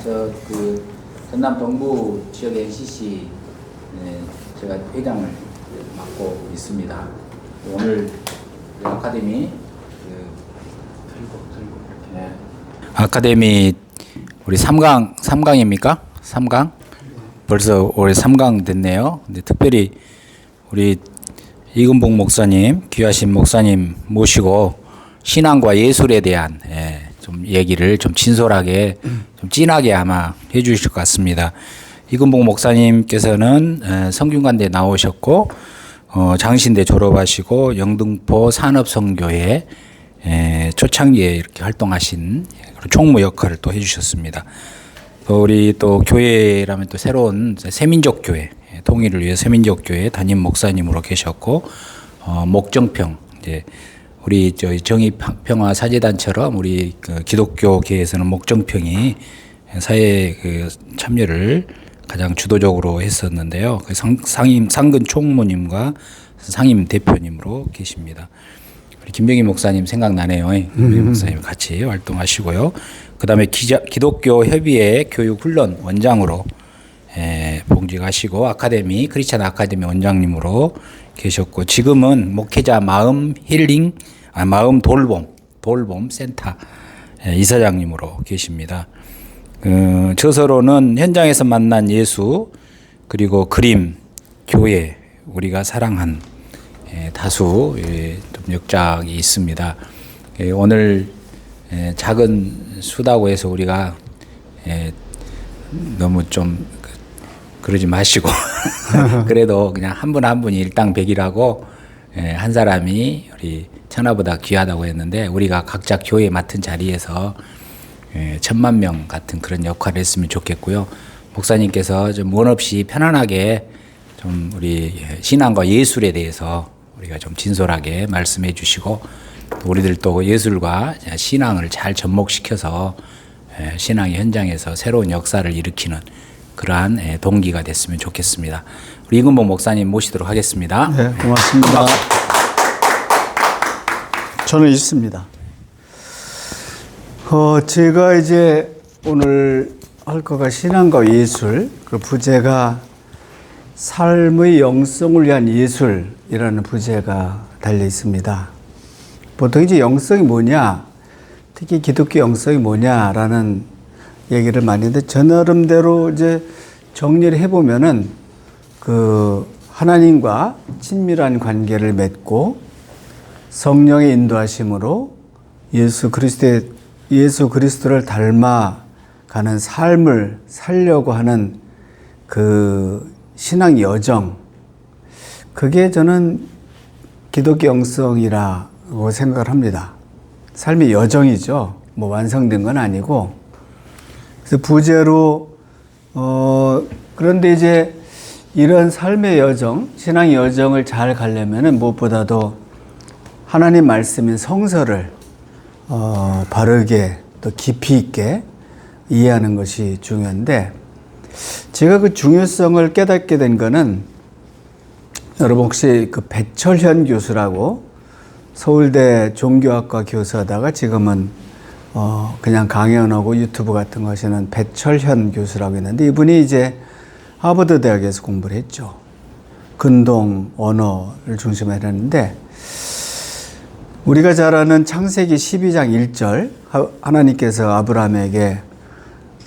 그 전남 동부 지역 NCC 제가 회장을 맡고 있습니다. 오늘 아카데미 아카데미 우리 3강입니까? 3강? 벌써 올해 3강 됐네요. 근데 특별히 우리 이근복 목사님, 귀하신 목사님 모시고 신앙과 예술에 대한 좀 얘기를 좀 진솔하게 좀 진하게 아마 해주실 것 같습니다. 이근복 목사님께서는 성균관대 나오셨고 장신대 졸업하시고 영등포 산업선교회 초창기에 이렇게 활동하신 총무 역할을 또 해주셨습니다. 또 우리 또 교회라면 또 새로운 새민족 교회 통일을 위해 새민족 교회 담임 목사님으로 계셨고 목정평 이제 우리 저희 정의평화 사제단처럼 우리 그 기독교계에서는 목정평이 사회 그 참여를 가장 주도적으로 했었는데요. 그 상근 총무님과 상임 대표님으로 계십니다. 우리 김병희 목사님 생각나네요. 김병희 목사님 같이 활동하시고요. 그다음에 기독교 협의회 교육 훈련 원장으로 봉직하시고 아카데미 크리스찬 아카데미 원장님으로 계셨고 지금은 목회자 마음 힐링 마음 돌봄 센터 이사장님으로 계십니다. 저서로는 현장에서 만난 예수 그리고 그림 교회 우리가 사랑한 다수 좀 역작이 있습니다. 오늘 작은 수다고 해서 우리가 너무 좀 그러지 마시고 그래도 그냥 한 분 한 분이 일당백이라고 한 사람이 우리 천하보다 귀하다고 했는데 우리가 각자 교회 맡은 자리에서 1000만 명 같은 그런 역할을 했으면 좋겠고요. 목사님께서 좀 원 없이 편안하게 좀 우리 신앙과 예술에 대해서 우리가 좀 진솔하게 말씀해 주시고 또 우리들 또 예술과 신앙을 잘 접목시켜서 신앙의 현장에서 새로운 역사를 일으키는 그러한 동기가 됐으면 좋겠습니다. 우리 이근복 목사님 모시도록 하겠습니다. 네, 고맙습니다. 저는 있습니다. 제가 이제 오늘 할 거가 신앙과 예술, 그 부제가 삶의 영성을 위한 예술이라는 부제가 달려 있습니다. 보통 이제 영성이 뭐냐, 특히 기독교 영성이 뭐냐라는 얘기를 많이 했는데 저 나름대로 이제 정리를 해보면은 그 하나님과 친밀한 관계를 맺고 성령의 인도하심으로 예수 그리스도를 닮아가는 삶을 살려고 하는 그 신앙 여정, 그게 저는 기독교 영성이라고 생각을 합니다. 삶의 여정이죠. 뭐 완성된 건 아니고. 그래서 부제로 그런데 이제 이런 삶의 여정, 신앙의 여정을 잘 가려면은 무엇보다도 하나님 말씀인 성서를 바르게 또 깊이 있게 이해하는 것이 중요한데 제가 그 중요성을 깨닫게 된 거는 여러분 혹시 그 배철현 교수라고 서울대 종교학과 교수하다가 지금은 그냥 강연하고 유튜브 같은 거 하시는 배철현 교수라고 있는데 이분이 이제 하버드 대학에서 공부를 했죠. 근동 언어를 중심으로 했는데 우리가 잘 아는 창세기 12장 1절 하나님께서 아브라함에게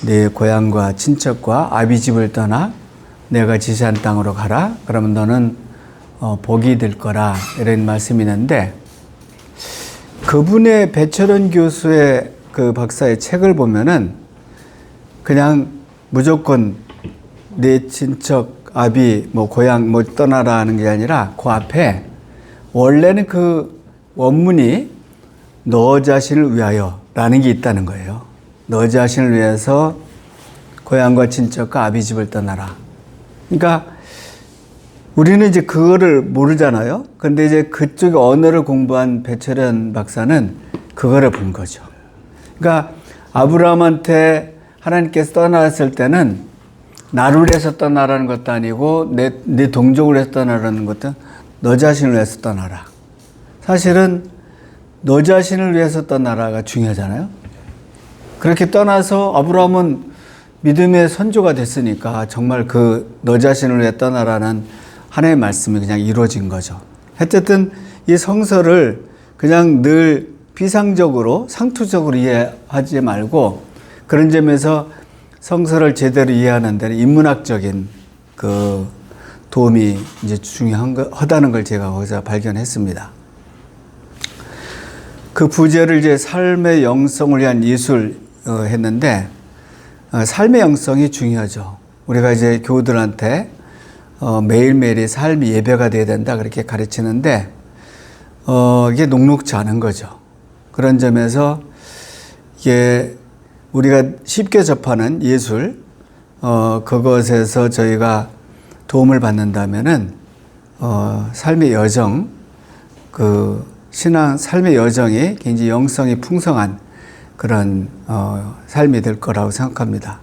네 고향과 친척과 아비집을 떠나 내가 지시한 땅으로 가라. 그러면 너는 복이 될 거라. 이런 말씀이 있는데 그분의 배철원 교수의 그 박사의 책을 보면은 그냥 무조건 내 친척, 아비, 뭐 고향 뭐 떠나라 하는 게 아니라 그 앞에 원래는 그 원문이 너 자신을 위하여 라는 게 있다는 거예요. 너 자신을 위해서 고향과 친척과 아비 집을 떠나라. 그러니까 우리는 이제 그거를 모르잖아요. 근데 이제 그쪽의 언어를 공부한 배철현 박사는 그거를 본 거죠. 그러니까 아브라함한테 하나님께서 떠나왔을 때는 나를 위해서 떠나라는 것도 아니고 내 동족을 위해서 떠나라는 것도 너 자신을 위해서 떠나라. 사실은 너 자신을 위해서 떠나라가 중요하잖아요. 그렇게 떠나서 아브라함은 믿음의 선조가 됐으니까 정말 그 너 자신을 위해 떠나라는 하나님의 말씀이 그냥 이루어진 거죠. 어쨌든 이 성서를 그냥 늘 비상적으로 상투적으로 이해하지 말고 그런 점에서 성서를 제대로 이해하는 데는 인문학적인 그 도움이 이제 중요하다는 걸 제가 거기서 발견했습니다. 그 부제를 이제 삶의 영성을 위한 예술 했는데 삶의 영성이 중요하죠. 우리가 이제 교우들한테 매일매일의 삶이 예배가 돼야 된다 그렇게 가르치는데 이게 녹록지 않은 거죠. 그런 점에서 이게 우리가 쉽게 접하는 예술 그것에서 저희가 도움을 받는다면은 삶의 여정 그 신앙 삶의 여정이 굉장히 영성이 풍성한 그런 삶이 될 거라고 생각합니다.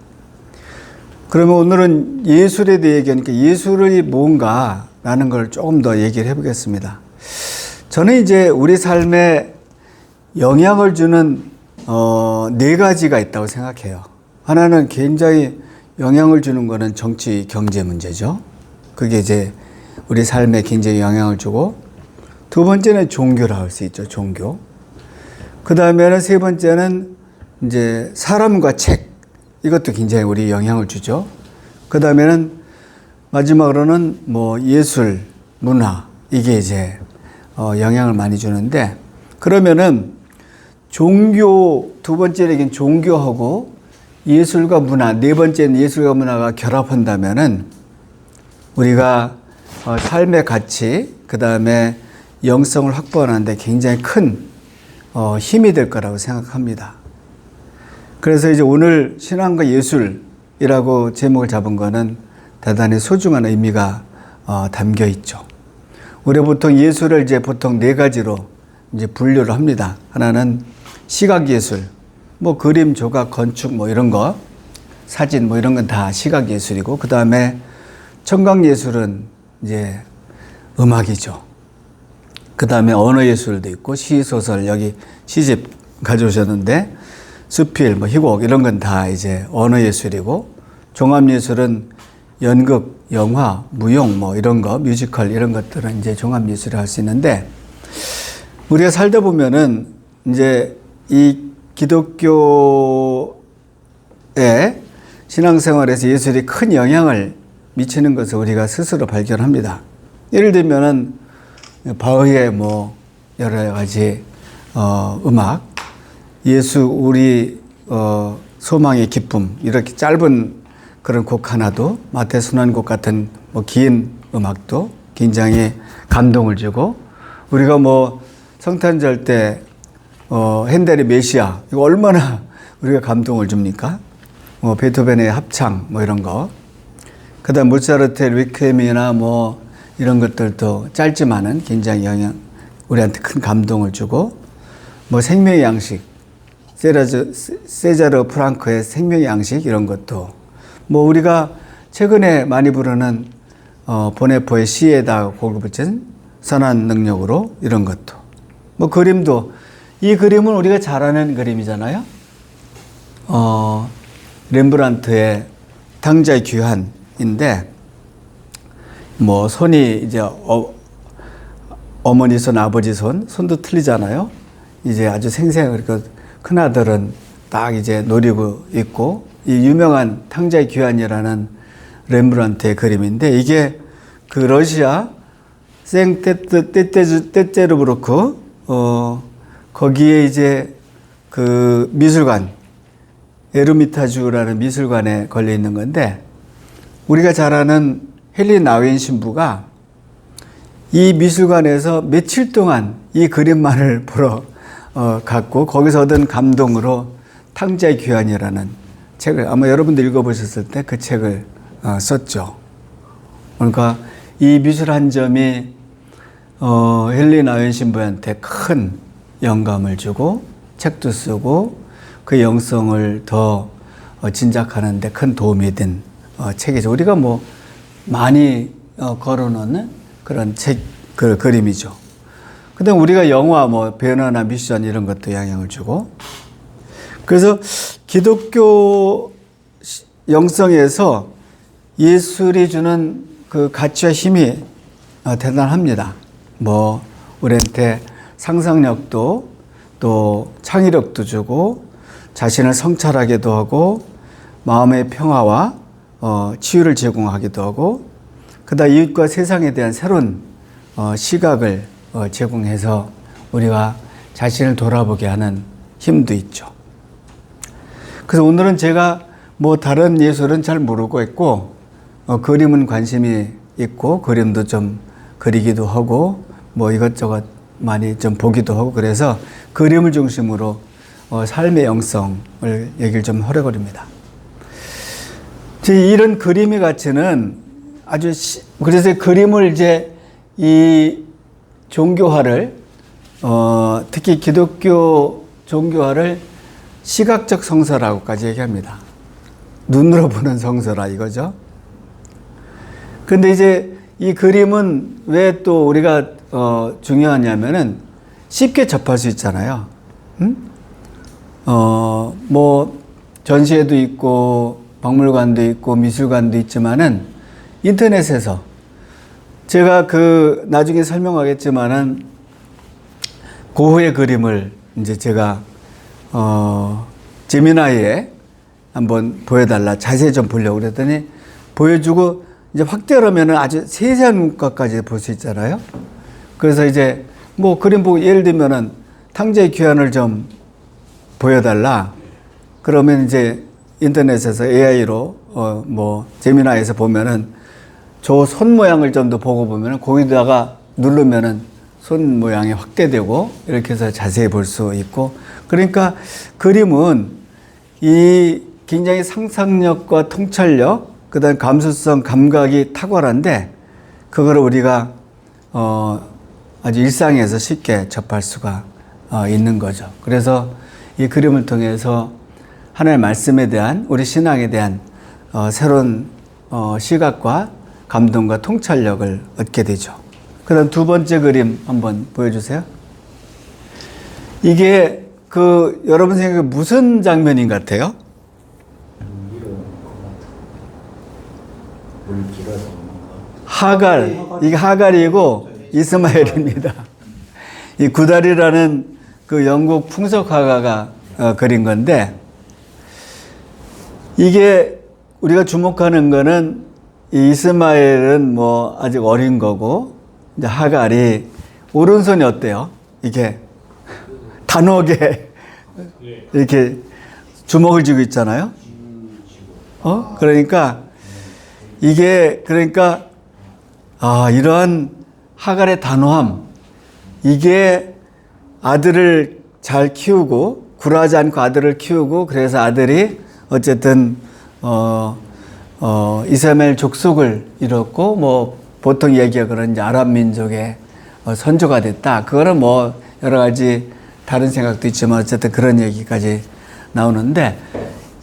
그러면 오늘은 예술에 대해 얘기하니까 예술이 뭔가라는 걸 조금 더 얘기를 해보겠습니다. 저는 이제 우리 삶에 영향을 주는 네 가지가 있다고 생각해요. 하나는 굉장히 영향을 주는 거는 정치 경제 문제죠. 그게 이제 우리 삶에 굉장히 영향을 주고 두 번째는 종교라 할 수 있죠. 종교. 그 다음에는 세 번째는 이제 사람과 책. 이것도 굉장히 우리 영향을 주죠. 그 다음에는 마지막으로는 뭐 예술, 문화. 이게 이제 영향을 많이 주는데 그러면은 종교, 두 번째는 종교하고 예술과 문화, 네 번째는 예술과 문화가 결합한다면은 우리가 삶의 가치, 그 다음에 영성을 확보하는데 굉장히 큰 힘이 될 거라고 생각합니다. 그래서 이제 오늘 신앙과 예술이라고 제목을 잡은 거는 대단히 소중한 의미가 담겨 있죠. 우리가 보통 예술을 이제 보통 네 가지로 이제 분류를 합니다. 하나는 시각예술, 뭐 그림, 조각, 건축 뭐 이런 거, 사진 뭐 이런 건 다 시각예술이고, 그 다음에 청각예술은 이제 음악이죠. 그 다음에 언어예술도 있고, 시소설, 여기 시집 가져오셨는데, 수필, 뭐 희곡 이런 건 다 이제 언어예술이고, 종합예술은 연극, 영화, 무용 뭐 이런 거, 뮤지컬 이런 것들은 이제 종합예술을 할 수 있는데, 우리가 살다 보면은 이제 이 기독교의 신앙생활에서 예술이 큰 영향을 미치는 것을 우리가 스스로 발견합니다. 예를 들면은 바흐의 뭐 여러 가지 음악, 예수 우리 소망의 기쁨 이렇게 짧은 그런 곡 하나도 마태순환곡 같은 뭐 긴 음악도 굉장히 감동을 주고 우리가 뭐 성탄절 때 핸델의 메시아 이거 얼마나 우리가 감동을 줍니까? 베토벤의 합창 뭐 이런 거. 그다음 모차르트의 리퀴엠이나 뭐 이런 것들도 짧지만은 굉장히 우리한테 큰 감동을 주고 뭐 생명의 양식 세자르 프랑크의 생명의 양식 이런 것도 뭐 우리가 최근에 많이 부르는 보네포의 시에다 곡을 붙인 선한 능력으로 이런 것도 뭐 그림도 이 그림은 우리가 잘 아는 그림이잖아요. 렘브란트의 탕자의 귀환인데 뭐 손이 이제 어머니 손, 아버지 손도 틀리잖아요. 이제 아주 생생하게 큰 아들은 딱 이제 노리고 있고 이 유명한 탕자의 귀환이라는 렘브란트의 그림인데 이게 그 러시아 생테테르부르크 거기에 이제 그 미술관 에르미타주라는 미술관에 걸려 있는 건데 우리가 잘 아는 헨리 나우엔 신부가 이 미술관에서 며칠 동안 이 그림만을 보러 갔고 거기서 얻은 감동으로 탕자의 귀환이라는 책을 아마 여러분들 읽어보셨을 때 그 책을 썼죠. 그러니까 이 미술 한 점이 헨리 나우엔 신부한테 큰 영감을 주고 책도 쓰고 그 영성을 더 진작하는 데 큰 도움이 된 책이죠. 우리가 뭐 많이 걸어놓는 그런 책, 그 그림이죠. 그 다음 우리가 영화, 뭐 배너나 미션 이런 것도 영향을 주고 그래서 기독교 영성에서 예술이 주는 그 가치와 힘이 대단합니다. 뭐 우리한테 상상력도 또 창의력도 주고 자신을 성찰하기도 하고 마음의 평화와 치유를 제공하기도 하고 그다음 이웃과 세상에 대한 새로운 시각을 제공해서 우리가 자신을 돌아보게 하는 힘도 있죠. 그래서 오늘은 제가 뭐 다른 예술은 잘 모르고 있고 그림은 관심이 있고 그림도 좀 그리기도 하고 뭐 이것저것 많이 좀 보기도 하고 그래서 그림을 중심으로 삶의 영성을 얘기를 좀 하려고 합니다. 이런 그림의 가치는 아주 그래서 그림을 이제 이 종교화를 특히 기독교 종교화를 시각적 성서라고까지 얘기합니다. 눈으로 보는 성서라 이거죠. 근데 이제 이 그림은 왜 또 우리가 중요하냐면은 쉽게 접할 수 있잖아요. 뭐 전시회도 있고 박물관도 있고 미술관도 있지만은 인터넷에서 제가 그 나중에 설명하겠지만은 고흐의 그림을 이제 제가 제미나이에 한번 보여달라 자세히 좀 보려고 그랬더니 보여주고 이제 확대를 하면은 아주 세세한 것까지 볼 수 있잖아요. 그래서 이제 뭐 그림 보고 예를 들면은 탕자의 귀환을 좀 보여달라. 그러면 이제 인터넷에서 AI로 뭐 제미나이에서 보면은 저 손 모양을 좀 더 보고 보면은 거기다가 누르면은 손 모양이 확대되고 이렇게 해서 자세히 볼 수 있고 그러니까 그림은 이 굉장히 상상력과 통찰력 그다음 감수성 감각이 탁월한데 그거를 우리가 아주 일상에서 쉽게 접할 수가 있는 거죠. 그래서 이 그림을 통해서 하나님의 말씀에 대한 우리 신앙에 대한 새로운 시각과 감동과 통찰력을 얻게 되죠. 그다음 두 번째 그림 한번 보여주세요. 이게 그 여러분 생각에 무슨 장면인 것 같아요? 하갈, 이게 하갈이고 이스마엘입니다. 이 구달이라는 그 영국 풍속 화가가 그린 건데 이게 우리가 주목하는 거는 이 이스마엘은 뭐 아직 어린 거고 이제 하갈이 오른손이 어때요? 이게 단호하게 이렇게 주먹을 쥐고 있잖아요. 그러니까 이게 그러니까 이러한 하갈의 단호함 이게 아들을 잘 키우고 굴하지 않고 아들을 키우고 그래서 아들이 어쨌든 이스라엘 족속을 이뤘고 뭐 보통 얘기하기로는 이제 아랍 민족의 선조가 됐다. 그거는 뭐 여러 가지 다른 생각도 있지만 어쨌든 그런 얘기까지 나오는데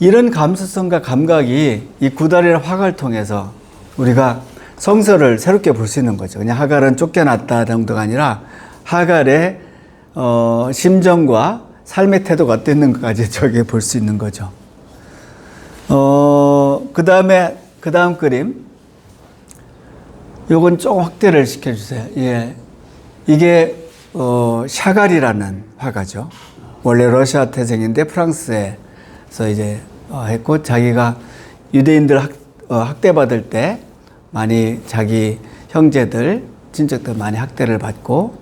이런 감수성과 감각이 이 구달이라는 화가를 통해서 우리가 성서를 새롭게 볼 수 있는 거죠. 그냥 하갈은 쫓겨났다 정도가 아니라 하갈의 심정과 삶의 태도가 어땠는가까지 저게 볼 수 있는 거죠. 그 다음 그림. 요건 조금 확대를 시켜주세요. 예. 이게, 샤갈이라는 화가죠. 원래 러시아 태생인데 프랑스에서 이제 했고 자기가 유대인들 학대받을 때 많이 자기 형제들, 친척들 많이 학대를 받고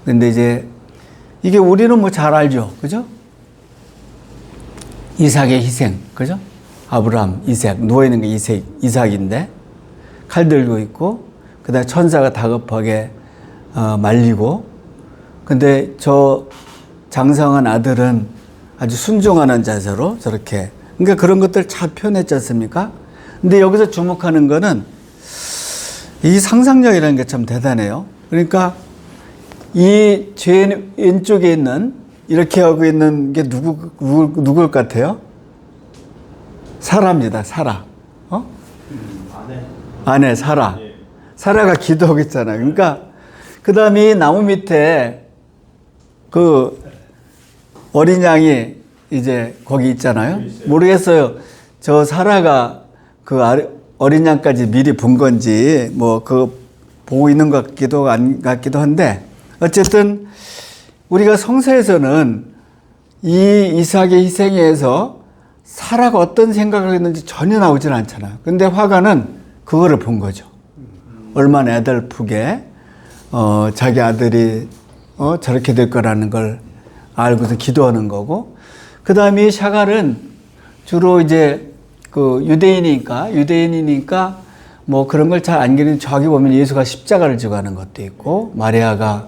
근데 이제 이게 우리는 뭐 잘 알죠. 그죠? 이삭의 희생. 그죠? 아브라함, 이삭, 누워있는 게 이삭인데 칼 들고 있고 그 다음에 천사가 다급하게 말리고 근데 저 장성한 아들은 아주 순종하는 자세로 저렇게 그러니까 그런 것들 잘 표현했지 않습니까? 근데 여기서 주목하는 거는 이 상상력이라는 게 참 대단해요. 그러니까 이 죄 왼쪽에 있는 이렇게 하고 있는 게 누굴 것 같아요? 사라입니다. 사라. 아내 사라. 사라가 기도하고 있잖아요. 그러니까 그 다음에 이 나무 밑에 그 어린 양이 이제 거기 있잖아요. 모르겠어요. 저 사라가 그 어린 양까지 미리 본 건지 뭐 그 보고 있는 것 같기도 안 같기도 한데 어쨌든 우리가 성서에서는 이 이삭의 희생에서 사라가 어떤 생각을 했는지 전혀 나오질 않잖아요. 근데 화가는 그거를 본 거죠. 얼마나 애달프게 자기 아들이 저렇게 될 거라는 걸 알고서 기도하는 거고, 그 다음에 샤갈은 주로 이제 그 유대인이니까 뭐 그런 걸 잘 안 기리는, 저기 보면 예수가 십자가를 지고 가는 것도 있고, 마리아가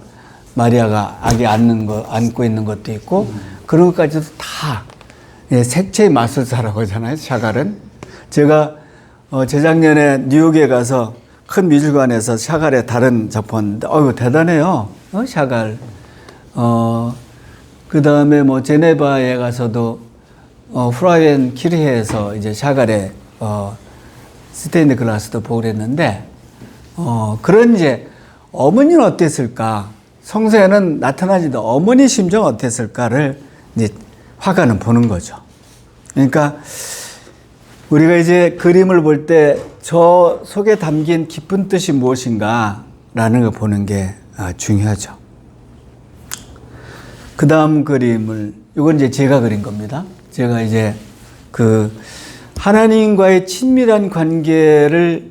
아기 안고 있는 것도 있고, 그런 것까지도 다 색채의 마술사라고 하잖아요, 샤갈은. 제가 재작년에 뉴욕에 가서 큰 미술관에서 샤갈의 다른 작품 봤는데, 대단해요. 샤갈. 그 다음에 뭐 제네바에 가서도 후라이엔 키르헤에서 이제 샤갈의 스테인드 글라스도 보고 그랬는데, 그런 이제 어머니는 어땠을까? 성서에는 나타나지도 어머니 심정 어땠을까를 이제 화가는 보는 거죠. 그러니까 우리가 이제 그림을 볼 때 저 속에 담긴 깊은 뜻이 무엇인가라는 걸 보는 게 중요하죠. 그 다음 그림을, 이건 이제 제가 그린 겁니다. 제가 이제 그 하나님과의 친밀한 관계를,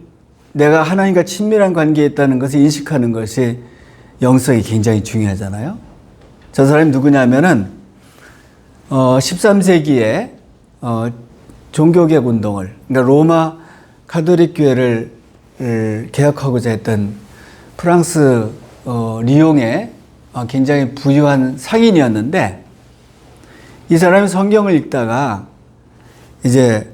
내가 하나님과 친밀한 관계에 있다는 것을 인식하는 것이 영성이 굉장히 중요하잖아요. 저 사람이 누구냐면은 13세기에 종교개혁 운동을, 그러니까 로마 가톨릭 교회를 개혁하고자 했던 프랑스 리옹의 굉장히 부유한 상인이었는데, 이 사람이 성경을 읽다가 이제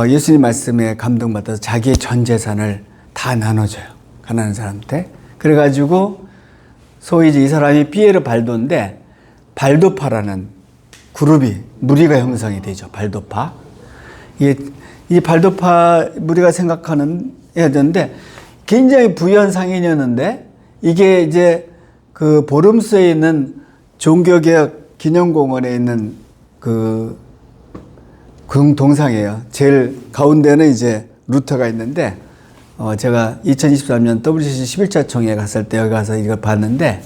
예수님 말씀에 감동받아서 자기의 전 재산을 다 나눠줘요, 가난한 사람한테. 그래가지고 소위 이제 이 사람이 피에르 발도인데, 발도파라는 그룹이, 무리가 형성이 되죠. 발도파. 이 발도파 무리가 해야 되는데, 굉장히 부유한 상인이었는데, 이게 이제 그 보름스에 있는 종교개혁 기념공원에 있는 그 동상이에요. 제일 가운데는 이제 루터가 있는데, 제가 2023년 WCC 11차 총회 갔을 때 여기 가서 이걸 봤는데,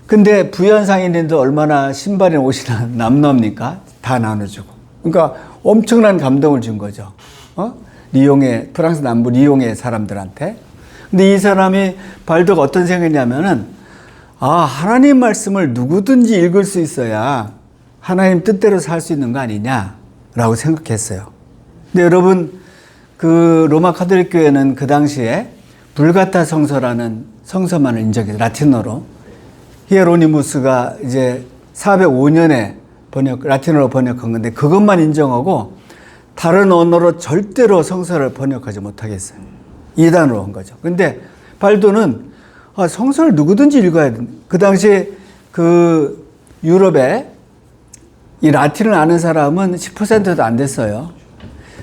근데 부유한 상인인데 얼마나 신발이나 옷이나 남놉니까? 다 나눠주고. 그러니까 엄청난 감동을 준 거죠. 리옹의, 프랑스 남부 리옹의 사람들한테. 근데 이 사람이 발도가 어떤 생각이냐면은, 하나님 말씀을 누구든지 읽을 수 있어야 하나님 뜻대로 살 수 있는 거 아니냐라고 생각했어요. 근데 여러분, 그 로마 가톨릭 교회는 그 당시에 불가타 성서라는 성서만을 인정해서 라틴어로, 히에로니무스가 이제 405년에 라틴어로 번역한 건데, 그것만 인정하고 다른 언어로 절대로 성서를 번역하지 못하겠어요. 이단으로 한 거죠. 근데 발도는 성서를 누구든지 읽어야 돼. 그 당시에 그 유럽에 이 라틴을 아는 사람은 10%도 안 됐어요.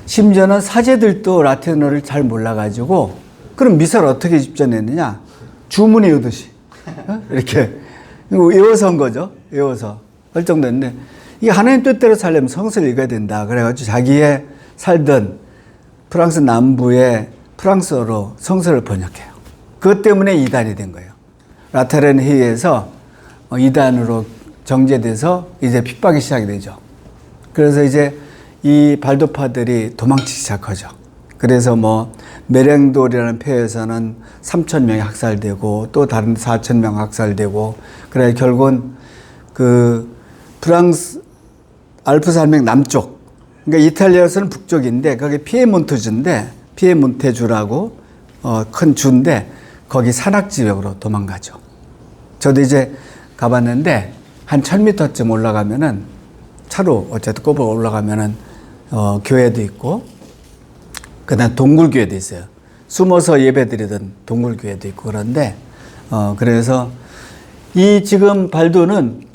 심지어는 사제들도 라틴어를 잘 몰라가지고, 그럼 미사를 어떻게 집전했느냐? 주문에 외우듯이 이렇게 외워서 한 거죠. 외워서 할 정도였는데, 이게 하나님 뜻대로 살려면 성서를 읽어야 된다. 그래가지고 자기의 살던 프랑스 남부의 프랑스어로 성서를 번역해요. 그것 때문에 이단이 된 거예요. 라테란 회의에서 이단으로 정죄돼서 이제 핍박이 시작이 되죠. 그래서 이제 이 발도파들이 도망치기 시작하죠. 그래서 뭐 메랭돌이라는 표에서는 3,000명이 학살되고, 또 다른 4,000명 학살되고, 그래 결국은 그 프랑스 알프 산맥 남쪽, 그러니까 이탈리아에서는 북쪽인데 거기 피에몬테주라고 큰 주인데, 거기 산악 지역으로 도망가죠. 저도 이제 가봤는데 한 1,000m쯤 올라가면은, 차로 어쨌든 꼽아 올라가면은 교회도 있고, 그다음 동굴교회도 있어요. 숨어서 예배드리던 동굴교회도 있고. 그런데 그래서 이 지금 발도는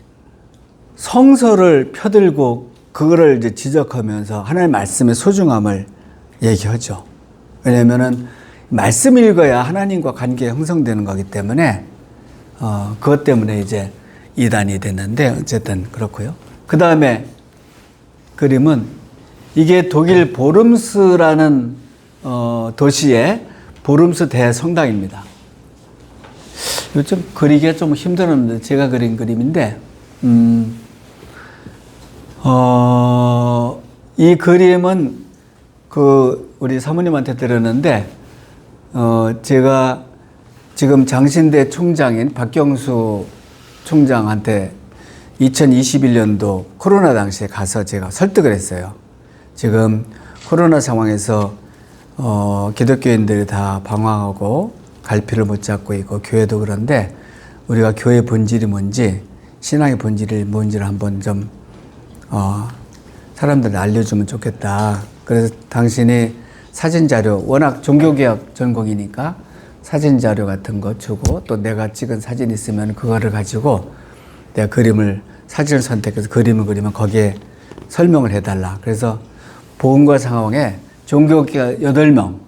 성서를 펴들고 그거를 이제 지적하면서 하나님의 말씀의 소중함을 얘기하죠. 왜냐면은 말씀 읽어야 하나님과 관계가 형성되는 거기 때문에 그것 때문에 이제 이단이 됐는데, 어쨌든 그렇고요. 그 다음에 그림은 이게 독일 보름스라는 도시의 보름스 대성당입니다. 요즘 그리기가 좀 힘들었는데 제가 그린 그림인데 이 그림은 우리 사모님한테 드렸는데 제가 지금 장신대 총장인 박경수 총장한테 2021년도 코로나 당시에 가서 제가 설득을 했어요. 지금 코로나 상황에서 기독교인들이 다 방황하고 갈피를 못 잡고 있고 교회도 그런데 우리가 교회 본질이 뭔지 신앙의 본질이 뭔지를 한번 좀 사람들이 알려주면 좋겠다. 그래서 당신이 사진자료, 워낙 종교개혁 전공이니까 사진자료 같은 거 주고 또 내가 찍은 사진 있으면 그거를 가지고 내가 사진을 선택해서 그림을 그리면 거기에 설명을 해달라. 그래서 보험과 상황에 종교개혁 8명,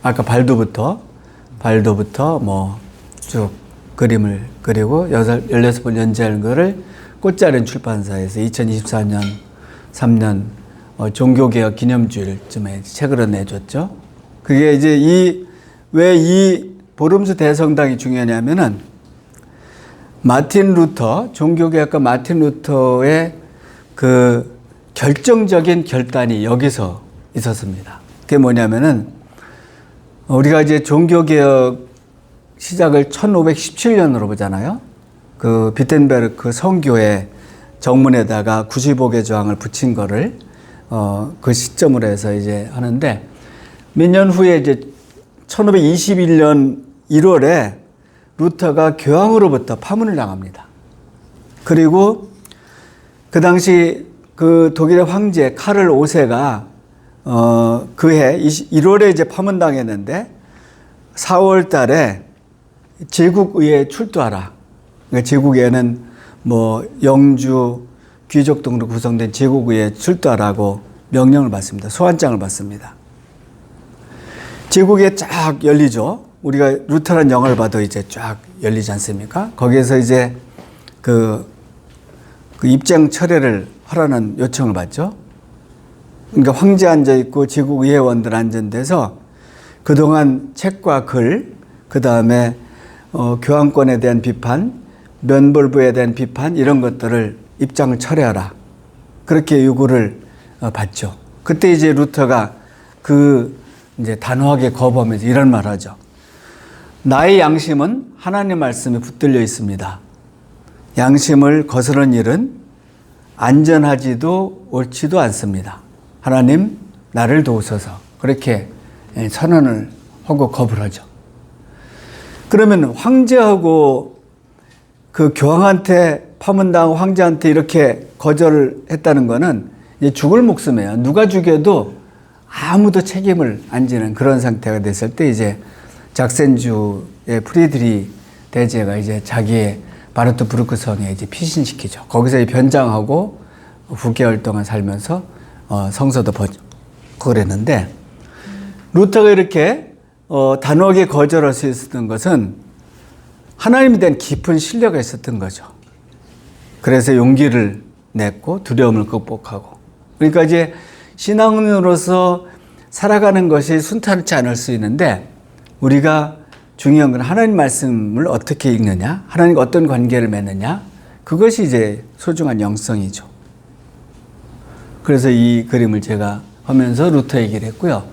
아까 발도부터 뭐 쭉 그림을 그리고 16번 연재한 거를 꽃자른 출판사에서 2024년 3년 종교개혁 기념주일쯤에 책으로 내줬죠. 그게 이제 왜 이 보름스 대성당이 중요하냐면은 마틴 루터, 종교개혁가 마틴 루터의 그 결정적인 결단이 여기서 있었습니다. 그게 뭐냐면은 우리가 이제 종교개혁 시작을 1517년으로 보잖아요. 그 비텐베르크 성교회 정문에다가 95개 조항을 붙인 거를 그 시점으로 해서 이제 하는데 몇 년 후에 이제 1521년 1월에 루터가 교황으로부터 파문을 당합니다. 그리고 그 당시 그 독일의 황제 카를 5세가 그해 1월에 이제 파문당했는데 4월 달에 제국의회에 출두하라. 그러니까 제국의회는 뭐 영주 귀족 등으로 구성된 제국의회에 출두하라고 명령을 받습니다. 소환장을 받습니다. 제국의회 쫙 열리죠. 우리가 루터란 영화를 봐도 이제 쫙 열리지 않습니까? 거기에서 이제 그 입장 철회를 하라는 요청을 받죠. 그러니까 황제 앉아있고 제국의회원들 앉은데서 그동안 책과 글, 그 다음에 교황권에 대한 비판, 면벌부에 대한 비판 이런 것들을 입장을 철회하라. 그렇게 요구를 받죠. 그때 이제 루터가 이제 단호하게 거부하면서 이런 말을 하죠. 나의 양심은 하나님 말씀에 붙들려 있습니다. 양심을 거스른 일은 안전하지도 옳지도 않습니다. 하나님 나를 도우소서. 그렇게 선언을 하고 거부를 하죠. 그러면 황제하고 그 교황한테 파문당하고 황제한테 이렇게 거절을 했다는 거는 이제 죽을 목숨이에요. 누가 죽여도 아무도 책임을 안 지는 그런 상태가 됐을 때 이제 작센주의 프리드리 대제가 이제 자기의 바르트부르크 성에 이제 피신시키죠. 거기서 변장하고 9개월 동안 살면서 성서도 그랬는데 루터가 이렇게 단호하게 거절할 수 있었던 것은 하나님에 대한 깊은 신뢰가 있었던 거죠. 그래서 용기를 냈고 두려움을 극복하고 그러니까 이제 신앙인으로서 살아가는 것이 순탄치 않을 수 있는데 우리가 중요한 건 하나님 말씀을 어떻게 읽느냐, 하나님과 어떤 관계를 맺느냐, 그것이 이제 소중한 영성이죠. 그래서 이 그림을 제가 하면서 루터 얘기를 했고요.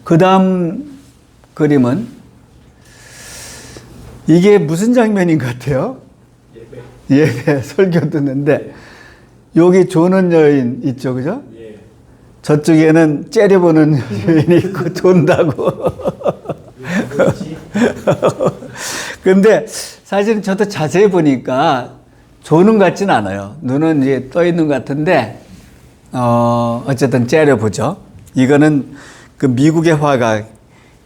그 다음 그림은 이게 무슨 장면인 것 같아요? 예배 설교 듣는데 여기 조는 여인 있죠, 그죠? 저쪽에는 째려보는 여인이 있고 존다고. 근데 사실은 저도 자세히 보니까 조는 같진 않아요. 눈은 이제 떠 있는 것 같은데, 어쨌든 째려보죠. 이거는 그 미국의 화가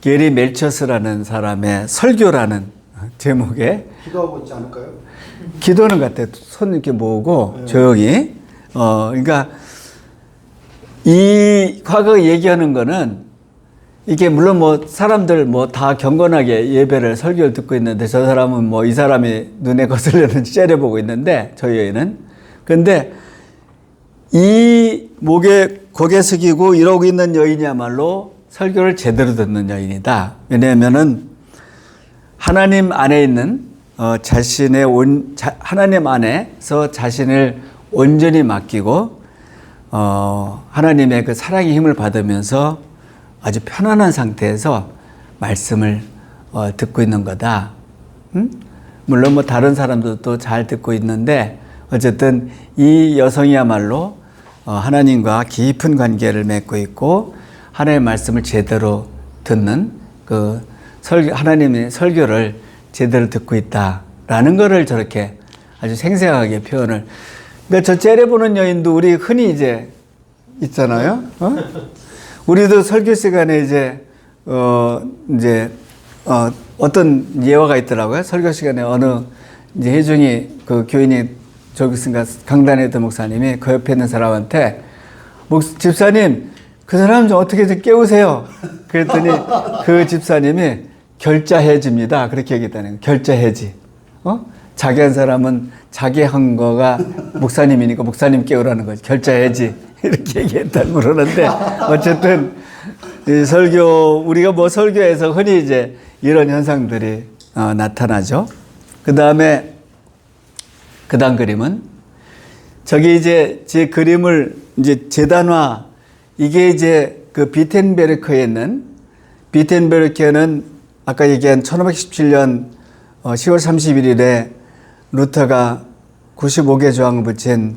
게리 멜처스라는 사람의 설교라는 제목에. 기도하고 있지 않을까요? 기도는 같아요. 손 이렇게 모으고 조용히. 그러니까 이 화가 얘기하는 거는 이게 물론 뭐 사람들 뭐 다 경건하게 예배를 설교를 듣고 있는데 저 사람은 뭐 이 사람이 눈에 거슬려는 째려보고 있는데 저희 여인은 근데 이 목에 고개 숙이고 이러고 있는 여인이야말로 설교를 제대로 듣는 여인이다. 왜냐하면은 하나님 안에 있는 자신의 하나님 안에서 자신을 온전히 맡기고 하나님의 그 사랑의 힘을 받으면서 아주 편안한 상태에서 말씀을 듣고 있는 거다. 물론 뭐 다른 사람들도 잘 듣고 있는데 어쨌든 이 여성이야말로 하나님과 깊은 관계를 맺고 있고 하나님의 말씀을 제대로 듣는 그 하나님의 설교를 제대로 듣고 있다라는 거를 저렇게 아주 생생하게 표현을. 그러니까 저 째려보는 여인도 우리 흔히 이제 있잖아요. 우리도 설교 시간에 이제 어떤 예화가 있더라고요. 설교 시간에 어느 이제 혜중이 그 교인이 저기 있으니까 강단에 있던 목사님이 그 옆에 있는 사람한테 집사님 그 사람 좀 어떻게 좀 깨우세요. 그랬더니 그 집사님이 결자해지입니다. 그렇게 얘기했다는 거예요. 결자해지. 자기 한 사람은 자기 한 거가 목사님이니까 목사님 깨우라는 거지. 결자해지. 이렇게 얘기했다고 그러는데 어쨌든 이 우리가 뭐 설교에서 흔히 이제 이런 현상들이 나타나죠. 그 다음 그림은 저기 이제 제 그림을 이제 재단화, 이게 이제 그 비텐베르크에 있는, 비텐베르크는 아까 얘기한 1517년 10월 31일에 루터가 95개 조항을 붙인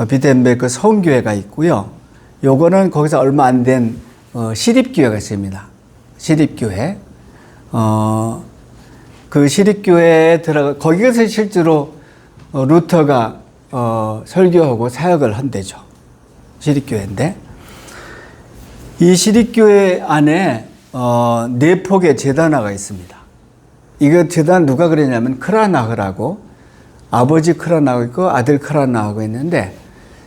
비텐베르크 성교회가 있고요. 요거는 거기서 얼마 안 된 시립교회가 있습니다. 시립교회. 그 시립교회에 거기서 실제로 루터가 설교하고 사역을 한대죠. 시립교회인데 이 시립교회 안에 4폭의 제단화가 있습니다. 이거 제단 누가 그랬냐면 크라나흐라고, 아버지 크라나흐 있고 아들 크라나흐가 있는데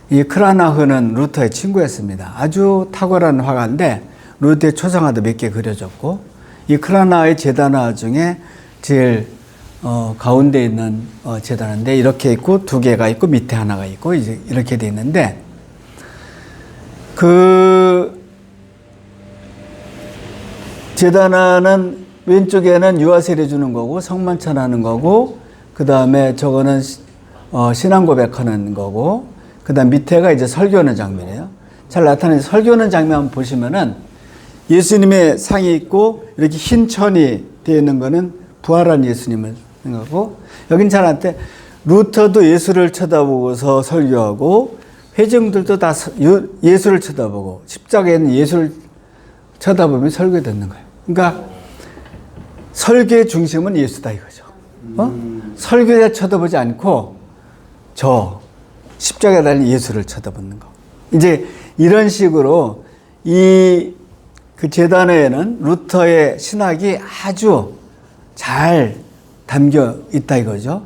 이 크라나흐는 루터의 친구였습니다. 아주 탁월한 화가인데 루터의 초상화도 몇 개 그려졌고, 이 크라나흐의 제단화 중에 제일 가운데 있는 제단화인데 이렇게 있고 2개가 있고 밑에 하나가 있고 이제 이렇게 돼 있는데, 그 제단화는 왼쪽에는 유아세례 주는 거고 성만찬하는 거고, 그 다음에 저거는 신앙 고백하는 거고, 그 다음 밑에가 이제 설교하는 장면이에요. 잘 나타나는 설교하는 장면 보시면은 예수님의 상이 있고 이렇게 흰 천이 되어 있는 거는 부활한 예수님을 생각하고, 여긴 잘 안 돼. 루터도 예수를 쳐다보고서 설교하고 회중들도 다 예수를 쳐다보고 십자가에는 예수를 쳐다보면 설교 듣는 거예요. 그러니까 설교의 중심은 예수다 이거죠. 설교자 쳐다보지 않고 저 십자가에 달린 예수를 쳐다보는 거. 이제 이런 식으로 그 제단에는 루터의 신학이 아주 잘 담겨 있다 이거죠.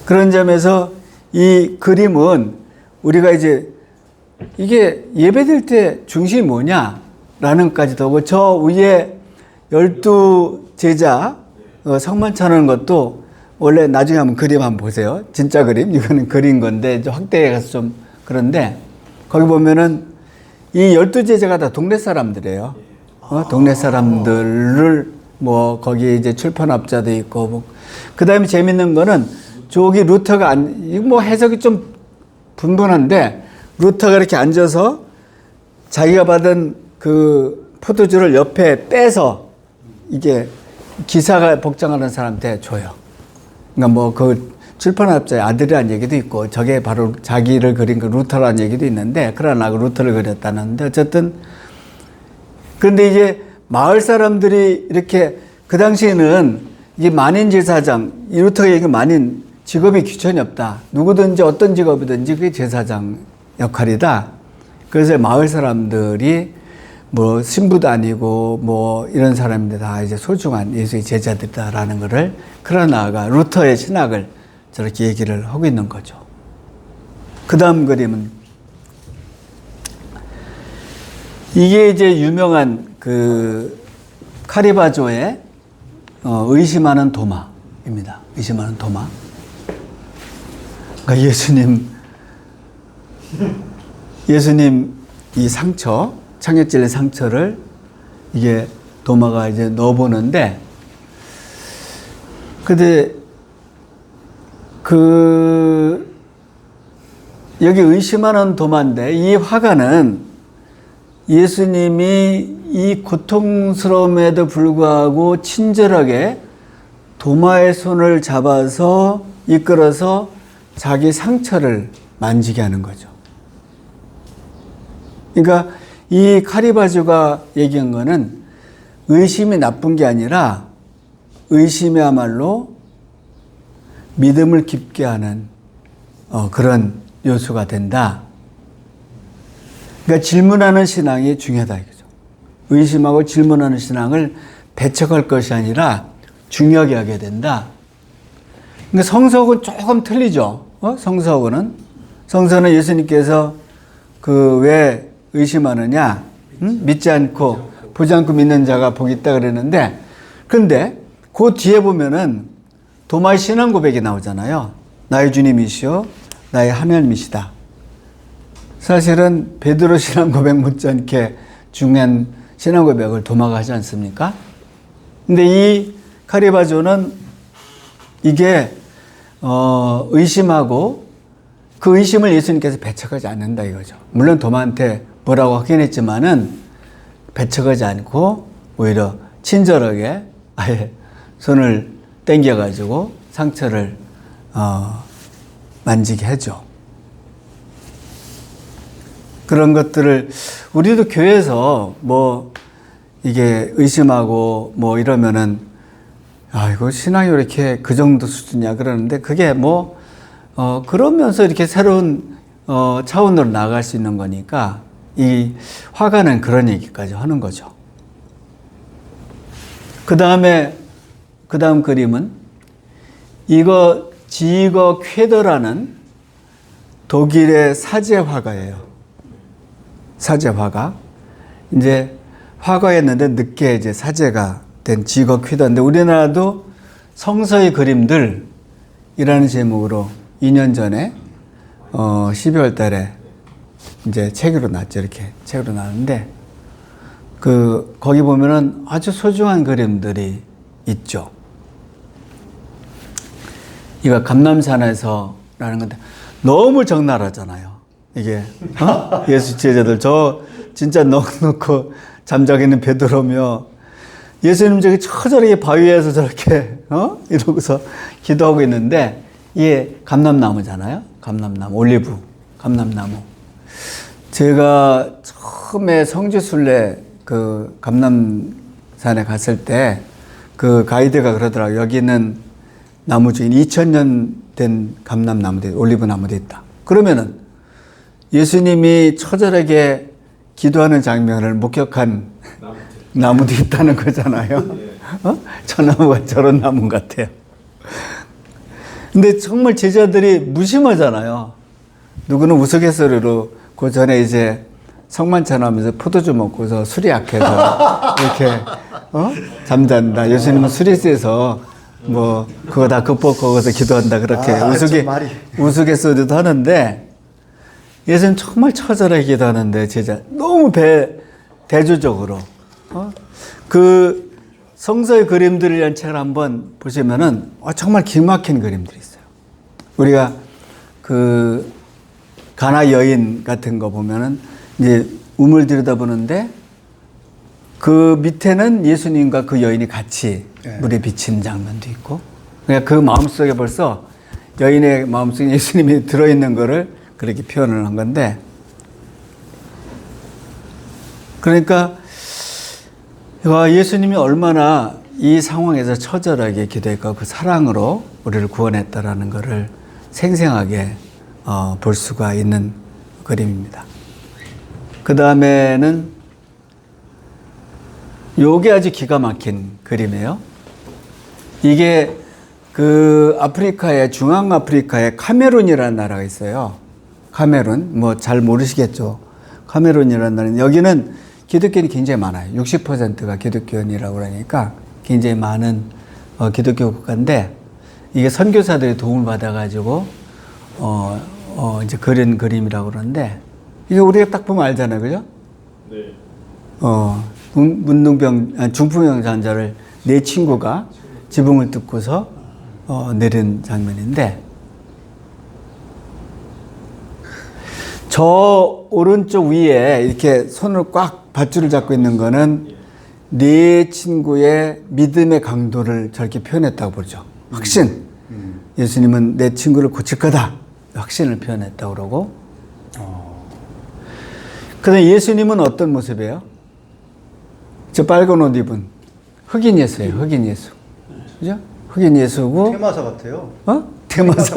그런 점에서 이 그림은 우리가 이제 이게 예배드릴 때 중심이 뭐냐라는 것까지도 하고, 저 위에 12제자 성만찬하는 것도 원래 나중에 한번 그림 한번 보세요. 진짜 그림. 이거는 그린 건데 확대해 가서 좀 그런데 거기 보면은 이 12제자가 다 동네 사람들이에요. 동네 사람들을 뭐 거기 이제 출판업자도 있고 뭐. 그다음에 재밌는 거는 저기 루터가 뭐 해석이 좀 분분한데 루터가 이렇게 앉아서 자기가 받은 그 포도주를 옆에 빼서 이게 기사가 복장하는 사람한테 줘요. 그러니까 뭐 그 출판업자의 아들이라는 얘기도 있고 저게 바로 자기를 그린 그 루터라는 얘기도 있는데, 크라나가 루터를 그렸다는데 어쨌든 그런데 이제 마을 사람들이 이렇게 그 당시에는 이게 만인 제사장, 이 루터가 얘기한 만인 직업이 귀천이 없다. 누구든지 어떤 직업이든지 그게 제사장 역할이다. 그래서 마을 사람들이 뭐 신부도 아니고 뭐 이런 사람들 다 이제 소중한 예수의 제자들이다라는 거를 크라나가 루터의 신학을 저렇게 얘기를 하고 있는 거죠. 그 다음 그림은 이게 이제 유명한 그 카리바조의 의심하는 도마입니다. 의심하는 도마. 그러니까 예수님 예수님 이 상처, 창에 찔린 상처를 이게 도마가 이제 넣어보는데, 근데 여기 의심하는 도마인데, 이 화가는 예수님이 이 고통스러움에도 불구하고 친절하게 도마의 손을 잡아서 이끌어서 자기 상처를 만지게 하는 거죠. 그러니까 이 카리바주가 얘기한 거는 의심이 나쁜 게 아니라 의심이야말로 믿음을 깊게 하는 그런 요소가 된다. 그러니까 질문하는 신앙이 중요하다 이거죠. 의심하고 질문하는 신앙을 배척할 것이 아니라 중요하게 하게 된다. 그러니까 성서하고는 조금 틀리죠. 성서하고는. 성서는 예수님께서 왜 의심하느냐? 믿지 않고 보지 않고 믿는 자가 복이 있다 그랬는데, 근데 그 뒤에 보면은 도마의 신앙 고백이 나오잖아요. 나의 주님이시오, 나의 하나님이시다. 사실은 베드로 신앙 고백 못지않게 중요한 신앙 고백을 도마가 하지 않습니까? 근데 이 카리바조는 이게 의심하고 그 의심을 예수님께서 배척하지 않는다 이거죠. 물론 도마한테 뭐라고 하긴 했지만은 배척하지 않고 오히려 친절하게 아예 손을 당겨가지고 상처를 만지게 하죠. 그런 것들을 우리도 교회에서 뭐 이게 의심하고 뭐 이러면은 이거 신앙이 왜 이렇게 그 정도 수준이야 그러는데, 그게 뭐 그러면서 이렇게 새로운 차원으로 나아갈 수 있는 거니까 이 화가는 그런 얘기까지 하는 거죠. 그 다음 그림은 이거 지거 쾌더라는 독일의 사제 화가예요. 사제 화가. 이제 화가였는데 늦게 이제 사제가 된 지거 쾌더인데, 우리나라도 성서의 그림들이라는 제목으로 2년 전에 12월 달에 이제 책으로 나왔죠. 이렇게 책으로 나왔는데, 거기 보면은 아주 소중한 그림들이 있죠. 이거 감람산에서라는 건데 너무 적나라하잖아요. 이게 예수 제자들 저 진짜 넉넉고 잠자고 있는 베드로며 예수님 저기 처절하게 바위에서 저렇게 이러고서 기도하고 있는데, 이게 감람나무잖아요. 감람나무, 올리브 감람나무. 제가 처음에 성지순례 감람산에 갔을 때 그 가이드가 그러더라고요. 여기는 나무 중에 2000년 된 감람나무도 올리브 나무도 있다. 그러면은 예수님이 처절하게 기도하는 장면을 목격한 나무도 있다는 거잖아요. 저 나무가 저런 나무 같아요. 근데 정말 제자들이 무심하잖아요. 누구는 우스갯소리로 그 전에 이제 성만찬 하면서 포도주 먹고서 술이 약해서 이렇게 잠잔다. 예수님은 술이 세서 뭐 그거 다 극복하고 거기서 기도한다. 그렇게 우스갯소리도 하는데, 예수님 정말 처절하게 기도하는데 제자 너무 대조적으로 그 성서의 그림들이라는 책을 한번 보시면은 정말 기막힌 그림들이 있어요. 우리가 가나 여인 같은 거 보면은 이제 우물 들여다보는데 그 밑에는 예수님과 그 여인이 같이 물에 비치는 장면도 있고, 그러니까 그 마음속에 벌써 여인의 마음속에 예수님이 들어있는 거를 그렇게 표현을 한 건데, 그러니까 예수님이 얼마나 이 상황에서 처절하게 기도했고 그 사랑으로 우리를 구원했다라는 것을 생생하게 볼 수가 있는 그림입니다. 그 다음에는 요게 아주 기가 막힌 그림이에요. 이게 중앙아프리카에 카메룬이라는 나라가 있어요. 카메룬, 뭐 잘 모르시겠죠. 카메룬이라는 나라는, 여기는 기독교인이 굉장히 많아요. 60%가 기독교인이라고 그러니까 굉장히 많은 기독교 국가인데, 이게 선교사들의 도움을 받아가지고 이제 그린 그림이라고 그러는데, 이게 우리가 딱 보면 알잖아요. 그죠? 네. 중풍병 환자를 내 친구가 지붕을 뚫고서 내린 장면인데, 저 오른쪽 위에 이렇게 손을 꽉 밧줄을 잡고 있는 거는 네 친구의 믿음의 강도를 저렇게 표현했다고 보죠. 확신. 예수님은 내 친구를 고칠 거다. 확신을 표현했다고 그러고. 그런데 예수님은 어떤 모습이에요? 저 빨간 옷 입은 흑인 예수예요. 흑인 예수. 그죠? 흑인 예수고. 테마사 같아요. 테마사.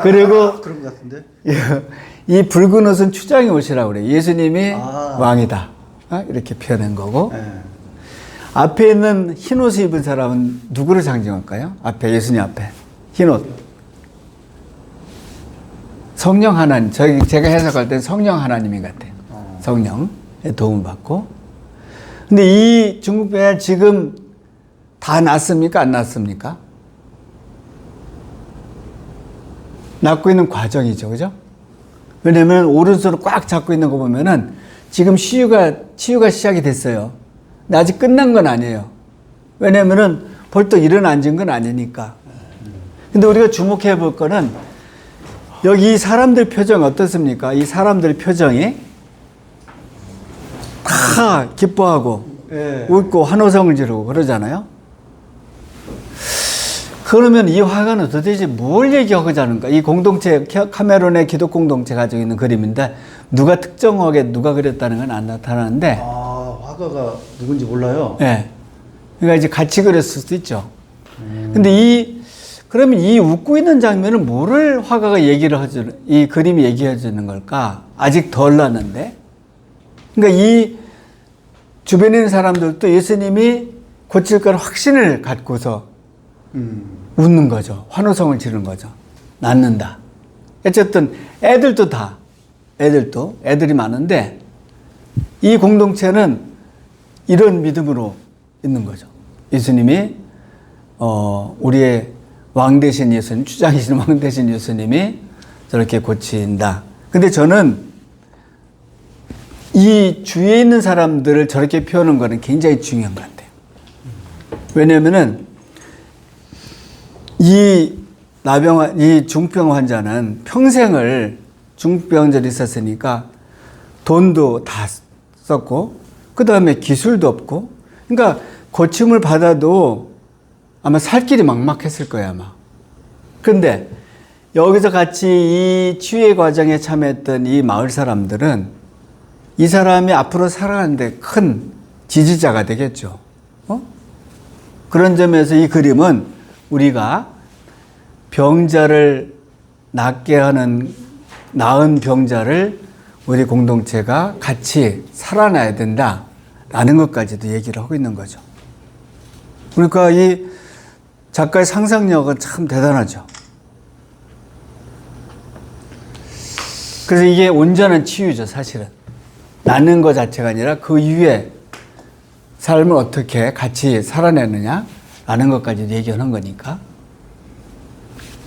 그리고 그런 것 같은데. 이 붉은 옷은 추장의 옷이라고 그래요. 예수님이 아. 왕이다. 이렇게 표현한 거고. 네. 앞에 있는 흰 옷을 입은 사람은 누구를 상징할까요? 앞에, 예수님 앞에. 흰 옷. 성령 하나님. 제가 해석할 땐 성령 하나님인 것 같아요. 성령의 도움을 받고. 근데 이 중풍병 지금 다 낫습니까? 안 낫습니까? 낫고 있는 과정이죠. 그죠? 왜냐면 오른손을 꽉 잡고 있는 거 보면은 지금 치유가 시작이 됐어요. 근데 아직 끝난 건 아니에요. 왜냐면은 벌떡 일어나는 건 아니니까. 근데 우리가 주목해 볼 거는 여기 이 사람들 표정 어떻습니까? 이 사람들 표정이 다 기뻐하고 네. 웃고 환호성을 지르고 그러잖아요. 그러면 이 화가는 도대체 뭘 얘기하고자 하는가? 이 공동체, 카메론의 기독 공동체 가지고 있는 그림인데 누가 특정하게 누가 그렸다는 건 안 나타나는데, 화가가 누군지 몰라요. 네. 그러니까 이제 같이 그렸을 수도 있죠. 근데 그러면 이 웃고 있는 장면은 뭐를 화가가 이 그림이 얘기해 주는 걸까? 아직 덜 났는데. 그러니까 이 주변에 있는 사람들도 예수님이 고칠 걸 확신을 갖고서 웃는 거죠. 환호성을 지르는 거죠. 낫는다. 어쨌든 애들이 많은데 이 공동체는 이런 믿음으로 있는 거죠. 예수님이 우리의 왕 되신 예수님, 주장이신 왕 되신 예수님이 저렇게 고친다. 근데 저는 이 주위에 있는 사람들을 저렇게 표현하는 거는 굉장히 중요한 것 같아요. 왜냐면은 이 중풍 환자는 평생을 중풍병자로 있었으니까 돈도 다 썼고, 그 다음에 기술도 없고, 그러니까 고침을 받아도 아마 살 길이 막막했을 거예요, 아마. 그런데 여기서 같이 이 치유의 과정에 참여했던 이 마을 사람들은 이 사람이 앞으로 살아가는데 큰 지지자가 되겠죠. 그런 점에서 이 그림은 우리가 병자를 낫게 하는, 나은 병자를 우리 공동체가 같이 살아나야 된다라는 것까지도 얘기를 하고 있는 거죠. 그러니까 이 작가의 상상력은 참 대단하죠. 그래서 이게 온전한 치유죠, 사실은. 낫는 것 자체가 아니라 그 이후에 삶을 어떻게 같이 살아내느냐라는 것까지 얘기하는 거니까.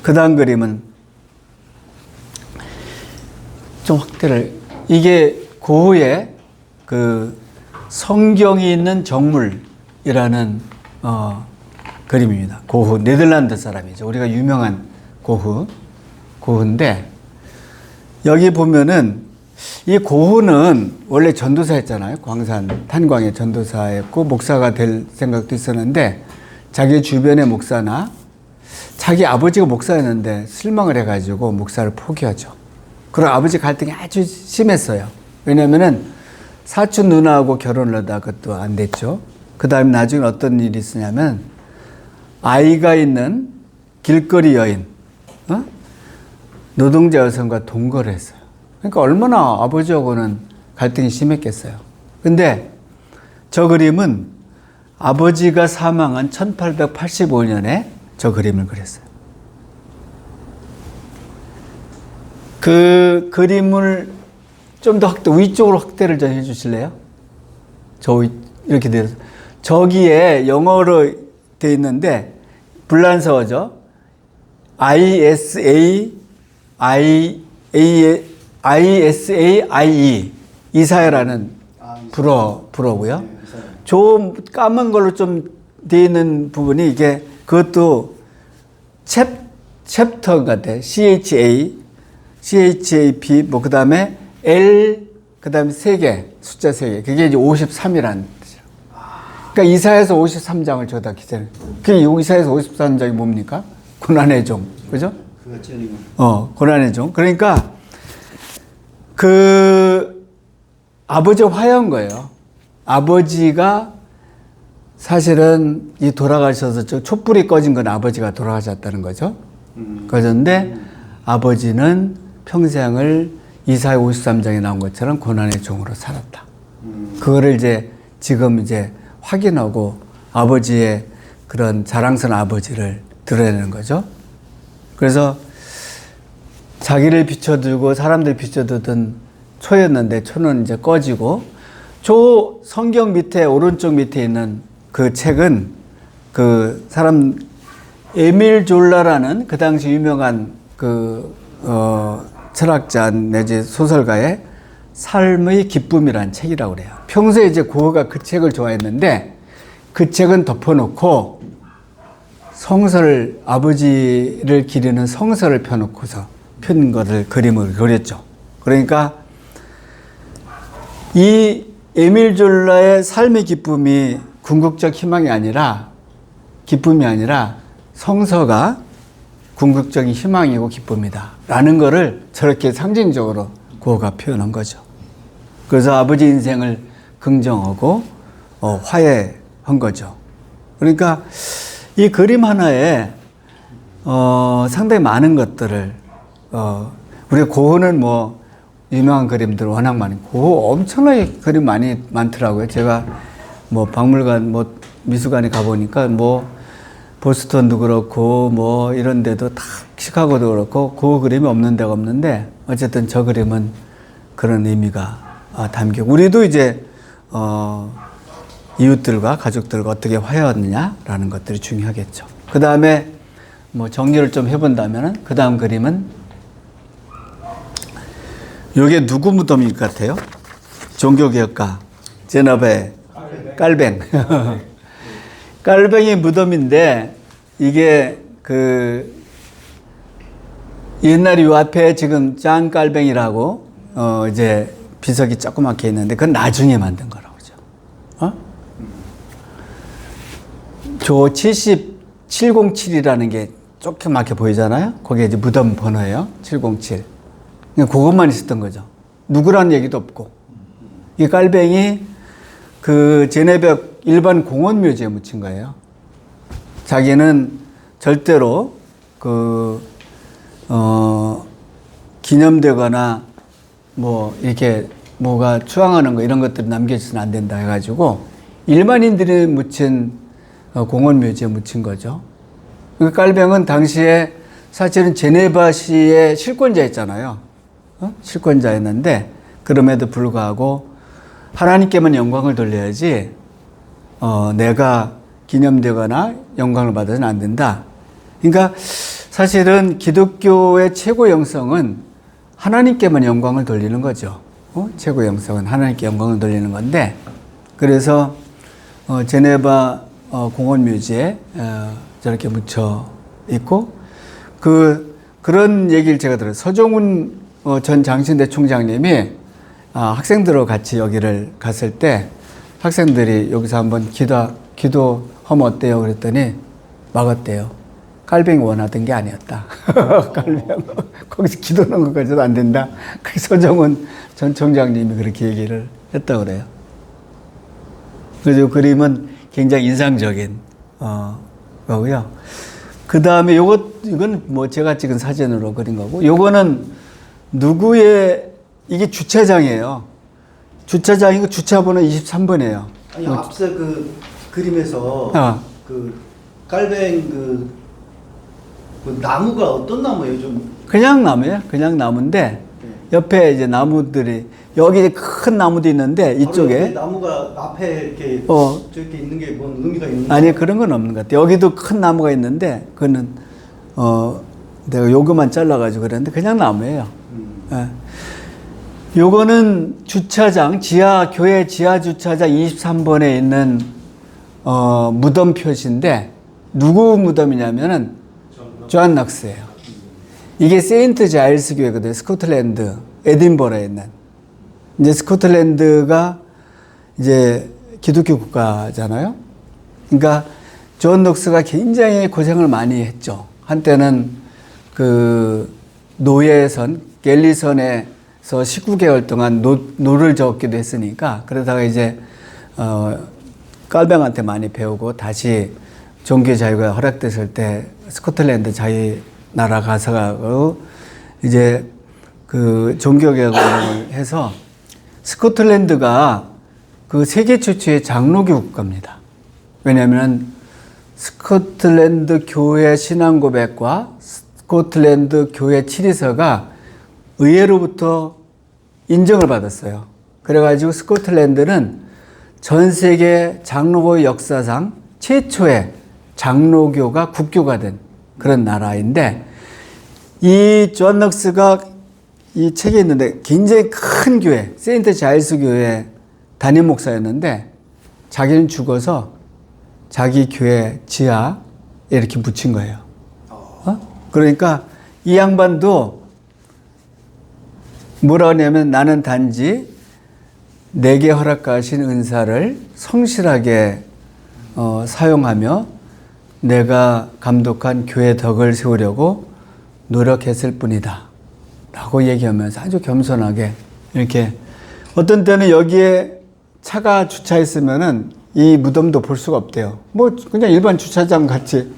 그 다음 그림은 좀 이게 고흐의 그 성경이 있는 정물이라는 그림입니다. 고흐, 네덜란드 사람이죠. 우리가 유명한 고흐인데, 여기 보면은 이 고흐는 원래 전도사였잖아요. 광산, 탄광의 전도사였고, 목사가 될 생각도 있었는데, 자기 주변의 목사나 자기 아버지가 목사였는데 실망을 해가지고 목사를 포기하죠. 그리고 아버지 갈등이 아주 심했어요. 왜냐면은 사촌 누나하고 결혼을 하다가 그것도 안 됐죠. 그 다음에 나중에 어떤 일이 있었냐면, 아이가 있는 길거리 여인, 노동자 여성과 동거를 했어요. 그러니까 얼마나 아버지하고는 갈등이 심했겠어요. 근데 저 그림은 아버지가 사망한 1885년에 저 그림을 그렸어요. 그 그림을 좀 더 위쪽으로 확대를 좀 해주실래요? 이렇게 되어 저기에 영어로 되어 있는데 불란서어죠. ISA ISAIE 이사야라는 불어고요. 저 까만 걸로 좀 되어 있는 부분이 이게 그것도 챕터 같아. CHAP 뭐 그다음에 L 그다음에 3개 숫자 3개 그게 이제 53이라는 뜻이에요. 그러니까 이사야서 53장을 저다 기재를. 그 이사야서 53장이 뭡니까? 고난의 종, 그죠? 고난의 종. 그러니까 그 아버지 화해한 거예요. 아버지가 사실은 이 돌아가셔서 저 촛불이 꺼진 건 아버지가 돌아가셨다는 거죠. 그런데 아버지는 평생을 이사야 53장에 나온 것처럼 고난의 종으로 살았다. 그거를 이제 지금 이제 확인하고 아버지의 그런 자랑스러운 아버지를 드러내는 거죠. 그래서 자기를 비춰두고 사람들 비춰두던 초였는데 초는 이제 꺼지고 저 성경 밑에 오른쪽 밑에 있는 그 책은 그 사람 에밀 졸라라는 그 당시 유명한 그 철학자 내지 소설가의 삶의 기쁨이라는 책이라고 그래요. 평소에 이제 고흐가 그 책을 좋아했는데 그 책은 덮어놓고 성서를 아버지를 기리는 성서를 펴놓고서 편 것을 그림을 그렸죠. 그러니까 이 에밀 졸라의 삶의 기쁨이 궁극적 희망이 아니라 기쁨이 아니라 성서가 궁극적인 희망이고 기쁨이다 라는 거를 저렇게 상징적으로 고흐가 표현한 거죠. 그래서 아버지 인생을 긍정하고 화해한 거죠. 그러니까 이 그림 하나에 상당히 많은 것들을 우리 고흐는 뭐 유명한 그림들 워낙 많이 고흐 엄청나게 그림 많더라고요. 제가 뭐 박물관 뭐 미술관에 가보니까 뭐 보스턴도 그렇고 뭐 이런 데도 다 시카고도 그렇고 고흐 그림이 없는 데가 없는데 어쨌든 저 그림은 그런 의미가 담겨. 우리도 이제 이웃들과 가족들과 어떻게 화해하느냐라는 것들이 중요하겠죠. 그 다음에 뭐 정리를 좀 해본다면은 그 다음 그림은 이게 누구 무덤일 것 같아요? 종교개혁가 제너베 깔뱅. 깔뱅이 무덤인데 이게 그 옛날에 요 앞에 지금 짱 깔뱅이라고 이제 비석이 조그맣게 있는데 그건 나중에 만든 거라고 그러죠. 저 70707이라는 게 조그맣게 보이잖아요. 거기에 이제 무덤 번호예요. 707. 그것만 있었던 거죠. 누구라는 얘기도 없고. 이 깔뱅이 그 제네벽 일반 공원 묘지에 묻힌 거예요. 자기는 절대로 기념되거나 뭐 이렇게 뭐가 추앙하는 거 이런 것들이 남겨져서는 안 된다 해가지고 일반인들이 묻힌 공원 묘지에 묻힌 거죠. 그 깔뱅은 당시에 사실은 제네바시의 실권자였잖아요. 실권자였는데 그럼에도 불구하고 하나님께만 영광을 돌려야지 내가 기념되거나 영광을 받아서는 안 된다. 그러니까 사실은 기독교의 최고 영성은 하나님께만 영광을 돌리는 거죠. 최고 영성은 하나님께 영광을 돌리는 건데 그래서 제네바 공원 묘지에 저렇게 묻혀 있고 그런 얘기를 제가 들어요. 서종훈 전 장신대 총장님이 학생들하고 같이 여기를 갔을 때 학생들이 여기서 한번 기도하면 어때요? 그랬더니 막았대요. 깔뱅이 원하던 게 아니었다. 깔뱅이 거기서 기도하는 것까지도 안 된다. 그 서정훈 전 총장님이 그렇게 얘기를 했다고 그래요. 그래서 그림은 굉장히 인상적인 거고요. 그 다음에 이건 뭐 제가 찍은 사진으로 그린 거고, 요거는 이게 주차장이에요. 주차장이고 주차번호 23번이에요. 아니, 앞서 그 그림에서 그 깔뱅 그 나무가 어떤 나무예요? 좀 그냥 나무예요. 그냥 나무인데 옆에 이제 나무들이 여기 큰 나무도 있는데 이쪽에 나무가 앞에 이렇게 저렇게 있는 게 뭔 의미가 있는? 아니 그런 건 없는 것 같아요. 여기도 큰 나무가 있는데 그거는 내가 요거만 잘라가지고 그랬는데 그냥 나무예요. 예. 요거는 주차장, 교회 지하 주차장 23번에 있는, 무덤 표시인데, 누구 무덤이냐면은, 존 넉스예요. 이게 세인트 자일스 교회거든요. 스코틀랜드, 에딘버러에 있는. 이제 스코틀랜드가 이제 기독교 국가잖아요. 그러니까 존 넉스가 굉장히 고생을 많이 했죠. 한때는 그 노예선, 갤리선에서 19개월 동안 노를 저었기도 했으니까, 그러다가 이제 깔뱅한테 많이 배우고 다시 종교 자유가 허락됐을 때 스코틀랜드 자기 나라 가서 이제 그 종교개혁을 해서 스코틀랜드가 그 세계 최초의 장로교 국가입니다. 왜냐하면 스코틀랜드 교회 신앙 고백과 스코틀랜드 교회 치리서가 의회로부터 인정을 받았어요. 그래가지고 스코틀랜드는 전 세계 장로교 역사상 최초의 장로교가 국교가 된 그런 나라인데, 이 존 넉스가 이 책에 있는데 굉장히 큰 교회, 세인트 자일스 교회 담임 목사였는데, 자기는 죽어서 자기 교회 지하에 이렇게 묻힌 거예요. 그러니까 이 양반도 뭐라 하냐면, 나는 단지 내게 허락하신 은사를 성실하게 사용하며 내가 감독한 교회 덕을 세우려고 노력했을 뿐이다 라고 얘기하면서 아주 겸손하게 이렇게, 어떤 때는 여기에 차가 주차했으면은 이 무덤도 볼 수가 없대요. 뭐 그냥 일반 주차장 같이,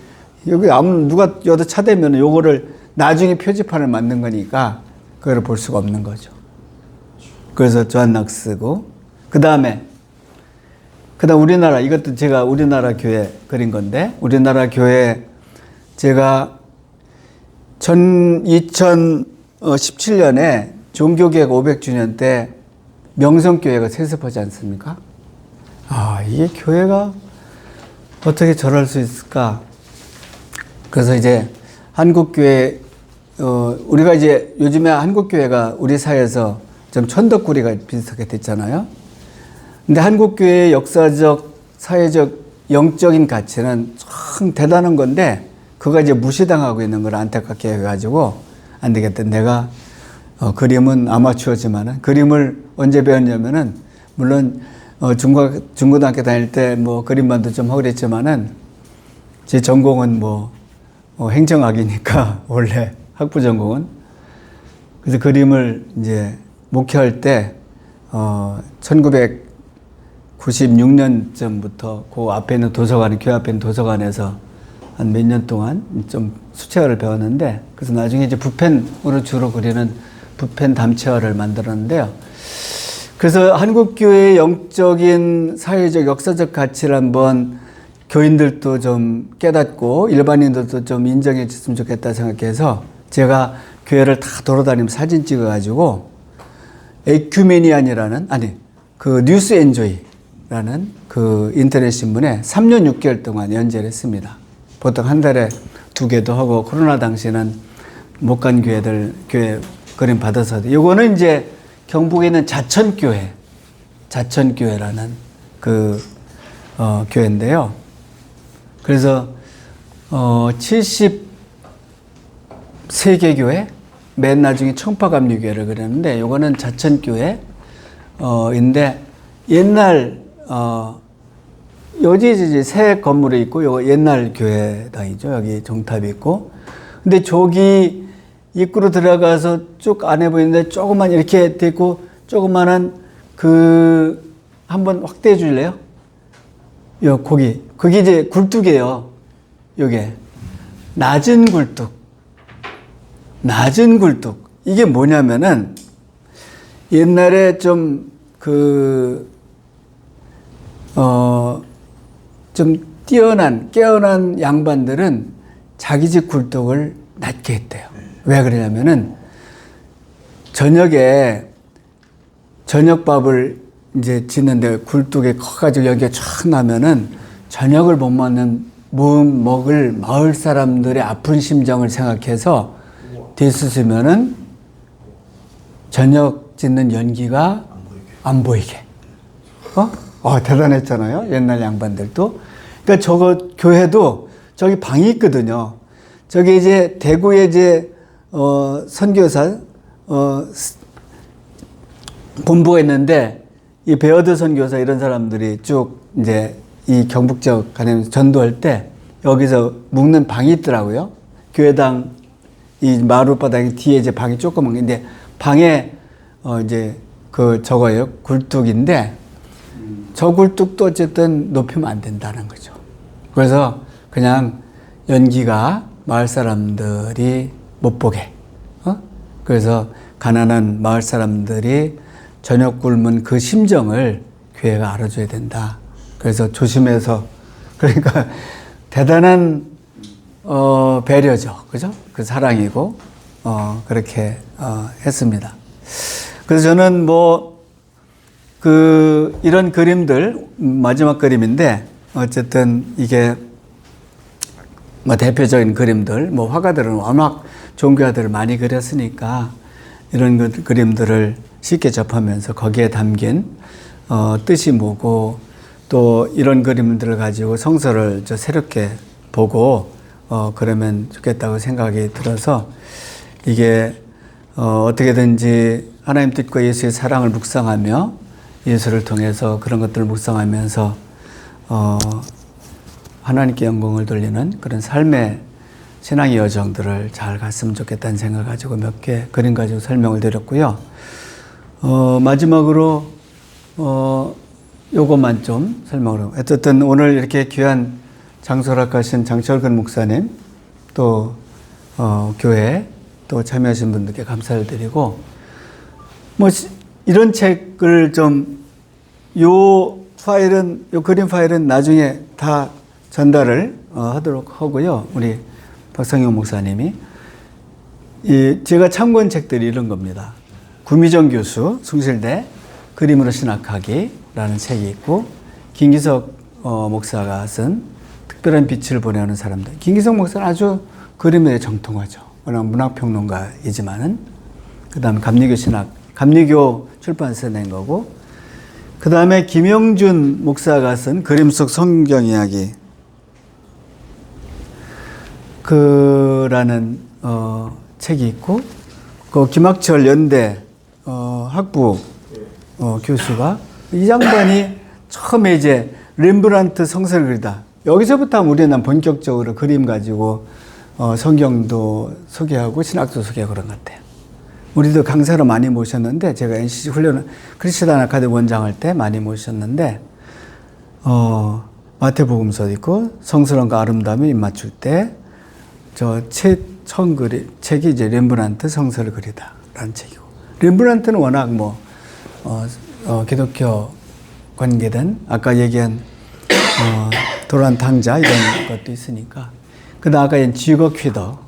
여기 누가 여기다 차 대면 요거를 나중에 표지판을 만든 거니까 그걸 볼 수가 없는 거죠. 그래서 존 넉스고, 그 다음에 우리나라, 이것도 제가 우리나라 교회 그린 건데, 우리나라 교회 제가 2017년에 종교개혁 500주년 때 명성교회가 세습하지 않습니까? 이게 교회가 어떻게 저럴 수 있을까? 그래서 이제 한국교회, 우리가 이제 요즘에 한국교회가 우리 사회에서 좀 천덕꾸리가 비슷하게 됐잖아요. 근데 한국교회의 역사적, 사회적, 영적인 가치는 참 대단한 건데, 그거 이제 무시당하고 있는 걸 안타깝게 해가지고, 안 되겠다. 내가, 그림은 아마추어지만은, 그림을 언제 배웠냐면은, 물론, 중고등학교 다닐 때 뭐 그림반도 좀 하고 그랬지만은, 제 전공은 행정학이니까, 원래 학부 전공은. 그래서 그림을 이제 목회할 때, 1996년쯤부터 그 앞에 있는 도서관, 교회 앞에 있는 도서관에서 한 몇 년 동안 좀 수채화를 배웠는데, 그래서 나중에 이제 붓펜으로 주로 그리는 붓펜 담채화를 만들었는데요. 그래서 한국교회의 영적인, 사회적, 역사적 가치를 한번 교인들도 좀 깨닫고 일반인들도 좀 인정해 줬으면 좋겠다 생각해서, 제가 교회를 다 돌아다니면서 사진 찍어가지고 에큐메니안이라는, 그 뉴스 엔조이라는 그 인터넷 신문에 3년 6개월 동안 연재를 했습니다. 보통 한 달에 2개도 하고, 코로나 당시에는 못 간 교회 그림 받아서. 이거는 이제 경북에 있는 자천교회라는 그 교회인데요. 그래서 73개 교회, 맨 나중에 청파감리교회를 그렸는데, 요거는 자천교회인데, 옛날 여기 이제 새 건물이 있고, 요거 옛날 교회당이죠. 여기 종탑이 있고. 근데 저기 입구로 들어가서 쭉 안에 보이는데 조그만 이렇게 돼 있고, 조그만한 한번 확대해 줄래요? 그게 이제 굴뚝이에요. 요게 낮은 굴뚝. 이게 뭐냐면은, 옛날에 좀 깨어난 양반들은 자기 집 굴뚝을 낮게 했대요. 왜 그러냐면은, 저녁밥을 이제 짓는데 굴뚝에 커가지고 여기가 쫙 나면은 저녁을 못 먹는 먹을 마을 사람들의 아픈 심정을 생각해서 뒤수으면은 저녁 짓는 연기가 안 보이게. 대단했잖아요. 옛날 양반들도. 그러니까 저거 교회도 저기 방이 있거든요. 저기 이제 대구에 이제 선교사 본부가 있는데 이 베어드 선교사 이런 사람들이 쭉 이제 이 경북 지역 가면서 전도할 때 여기서 묵는 방이 있더라고요. 교회당 이 마룻바닥 뒤에 이제 방이 조그만 게 있는데 방에 이제 저거예요. 굴뚝인데 저 굴뚝도 어쨌든 높이면 안 된다는 거죠. 그래서 그냥 연기가 마을 사람들이 못 보게. 그래서 가난한 마을 사람들이 저녁 굶은 그 심정을 교회가 알아줘야 된다. 그래서 조심해서 그러니까 대단한 배려죠, 그죠? 그 사랑이고 그렇게 했습니다. 그래서 저는 이런 그림들 마지막 그림인데 어쨌든 이게 대표적인 그림들 화가들은 워낙 종교화들을 많이 그렸으니까 이런 그림들을 쉽게 접하면서 거기에 담긴 뜻이 뭐고 또 이런 그림들을 가지고 성서를 새롭게 보고 그러면 좋겠다고 생각이 들어서 이게 어떻게든지 하나님 뜻과 예수의 사랑을 묵상하며 예수를 통해서 그런 것들을 묵상하면서 하나님께 영광을 돌리는 그런 삶의 신앙의 여정들을 잘 갔으면 좋겠다는 생각을 가지고 몇 개 그림 가지고 설명을 드렸고요. 마지막으로 요것만 좀 설명을 하고 어쨌든 오늘 이렇게 귀한 장소를 가신 장철근 목사님 또 교회 또 참여하신 분들께 감사를 드리고 이런 책을 요 그림 파일은 나중에 다 전달을 하도록 하고요. 우리 박상용 목사님이 제가 참고한 책들이 이런 겁니다. 구미정 교수 숭실대 그림으로 신학하기라는 책이 있고 김기석 목사가 쓴 특별한 빛을 보내는 사람들. 김기석 목사는 아주 그림에 정통하죠. 워낙 문학평론가이지만은 그다음 감리교 출판사에 낸 거고 그다음에 김영준 목사가 쓴 그림 속 성경 이야기 라는 책이 있고 그 김학철 연대 학부 교수가 이 양반이 처음에 이제 렘브란트 성서를 그리다 여기서부터 우리는 본격적으로 그림 가지고 성경도 소개하고 신학도 소개하고 그런 것 같아요. 우리도 강사로 많이 모셨는데 제가 NCC 훈련 크리스천 아카데미 원장 할 때 많이 모셨는데 마태복음서 있고 성스러움과 아름다움에 입맞출 때 처음 책이 이제 렘브란트 성서를 그리다라는 책이고 렘브란트는 워낙 기독교 관계된 아까 얘기한 도란 탕자 이런 것도 있으니까 그다음 아까 얘기한 지거 퀴더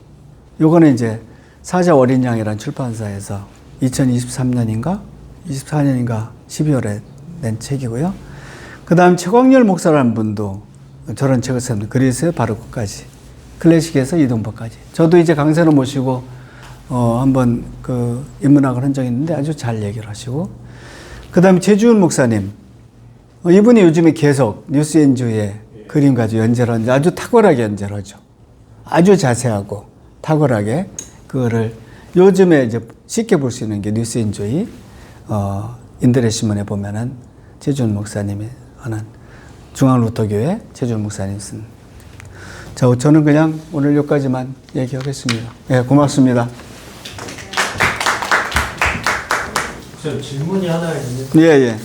요거는 이제 사자 어린 양이라는 출판사에서 2023년인가 24년인가 12월에 낸 책이고요. 그다음 최광열 목사라는 분도 저런 책을 썼는데 그리스의 바로크까지 클래식에서 이동법까지 저도 이제 강사로 모시고 한번 인문학을 한 적이 있는데 아주 잘 얘기를 하시고 그다음에 최주훈 목사님 이분이 요즘에 계속 뉴스엔주의 그림 가지고 연재를 하는데 아주 탁월하게 연재를 하죠. 아주 자세하고 탁월하게 그거를 요즘에 이제 쉽게 볼 수 있는 게 뉴스엔주의 인터넷 신문에 보면은 최주훈 목사님이 하는 중앙루터교회 최주훈 목사님 쓴. 자, 저는 그냥 오늘 여기까지만 얘기하겠습니다. 네, 고맙습니다. 저 질문이 하나 있는데. 예.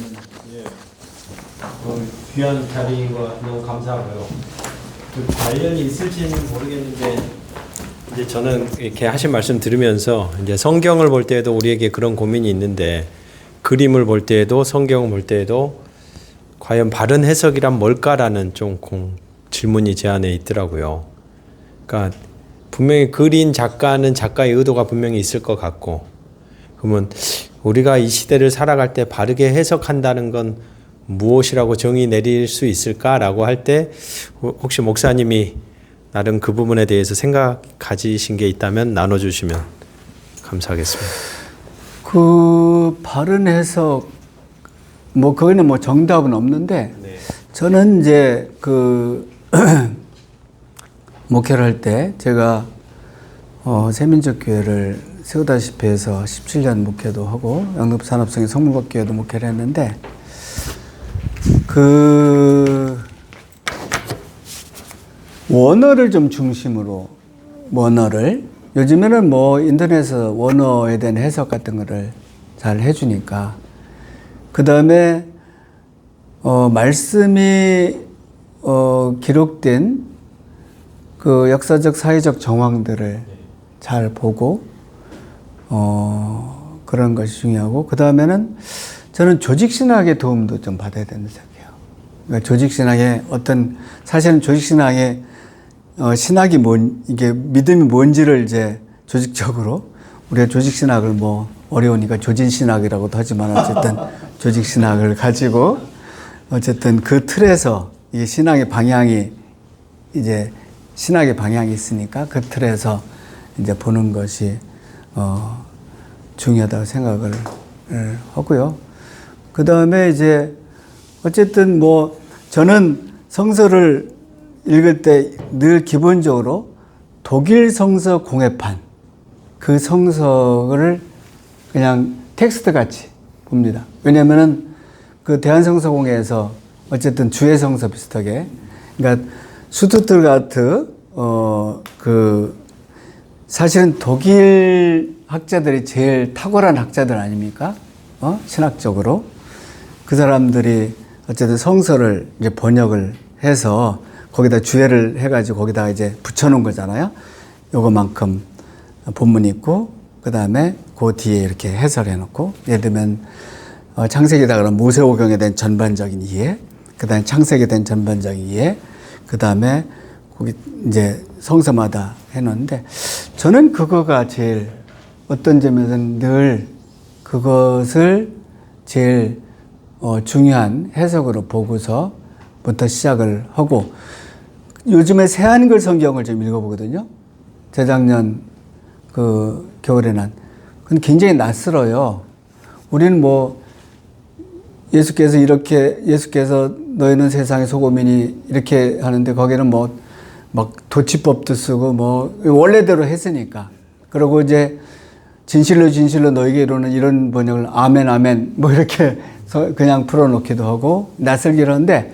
귀한 자리인 거 너무 감사하고요. 관련이 있을지는 모르겠는데 이제 저는 이렇게 하신 말씀 들으면서 이제 성경을 볼 때에도 우리에게 그런 고민이 있는데 그림을 볼 때에도 성경을 볼 때에도 과연 바른 해석이란 뭘까라는 좀 질문이 제 안에 있더라고요. 그러니까 분명히 그린 작가는 작가의 의도가 분명히 있을 것 같고 그러면 우리가 이 시대를 살아갈 때 바르게 해석한다는 건 무엇이라고 정의 내릴 수 있을까라고 할 때 혹시 목사님이 나름 그 부분에 대해서 생각 가지신 게 있다면 나눠주시면 감사하겠습니다. 그 바른 해석 뭐 그거는 뭐 정답은 없는데 네. 저는 이제 그 목회를 할 때 제가 세민족교회를 세우다시피 해서 17년 목회도 하고 영등포산업성의 성문법교회도 목회를 했는데 그 원어를 좀 중심으로 원어를 요즘에는 뭐 인터넷에 원어에 대한 해석 같은 거를 잘 해주니까 그 다음에 말씀이 기록된 그 역사적 사회적 정황들을 잘 보고 그런 것이 중요하고 그 다음에는 저는 조직신학의 도움도 좀 받아야 된다고 생각해요. 그러니까 조직신학의 어떤 사실은 조직신학의 신학이 이게 믿음이 뭔지를 이제 조직적으로 우리가 조직신학을 뭐 어려우니까 조진신학이라고도 하지만 어쨌든 조직신학을 가지고 어쨌든 그 틀에서 이게 신학의 방향이 이제 신학의 방향이 있으니까 그 틀에서 이제 보는 것이 중요하다고 생각을 하고요. 그 다음에 이제 어쨌든 뭐 저는 성서를 읽을 때 늘 기본적으로 독일 성서 공회판 그 성서를 그냥 텍스트 같이 봅니다. 왜냐면은 그 대한성서공회에서 어쨌든 주의 성서 비슷하게 그러니까 슈투트가르트 그 사실은 독일 학자들이 제일 탁월한 학자들 아닙니까? 신학적으로 그 사람들이 어쨌든 성서를 이제 번역을 해서 거기다 주해를 해가지고 거기다가 이제 붙여놓은 거잖아요. 요거만큼 본문이 있고 그 다음에 그 뒤에 이렇게 해설해 놓고 예를 들면 창세기다 그러면 모세오경에 대한 전반적인 이해, 그 다음에 창세기에 대한 전반적인 이해, 그 다음에 거기 이제 성서마다 해놓는데 저는 그거가 제일 어떤 점에서는 늘 그것을 제일 중요한 해석으로 보고서부터 시작을 하고 요즘에 새한글 성경을 좀 읽어보거든요. 재작년 그 겨울에 난. 근데 굉장히 낯설어요. 우리는 뭐 예수께서 너희는 세상의 소금이니 이렇게 하는데 거기는 뭐 막 도치법도 쓰고 뭐 원래대로 했으니까. 그리고 이제 진실로 너희에게 이르는 이런 번역을 아멘 아멘 뭐 이렇게 그냥 풀어놓기도 하고 낯설기도 하는데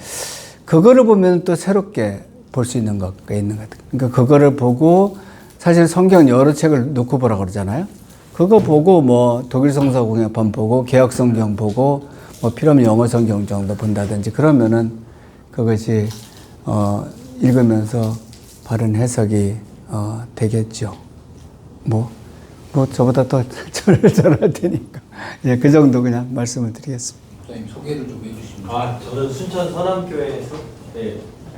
그거를 보면 또 새롭게 볼 수 있는 것가 있는 것 같아요. 그러니까 그거를 보고 사실 성경 여러 책을 놓고 보라고 그러잖아요. 그거 보고 뭐 독일 성서 공회판 보고 개역 성경 보고 뭐 필요하면 영어 성경 정도 본다든지 그러면은 그것이 읽으면서 바른 해석이 되겠죠. 뭐 저보다 더 잘할 테니까. 예, 그 정도 그냥 말씀을 드리겠습니다. 목사님 소개를 좀 해주시면. 저는 순천 서남교회에서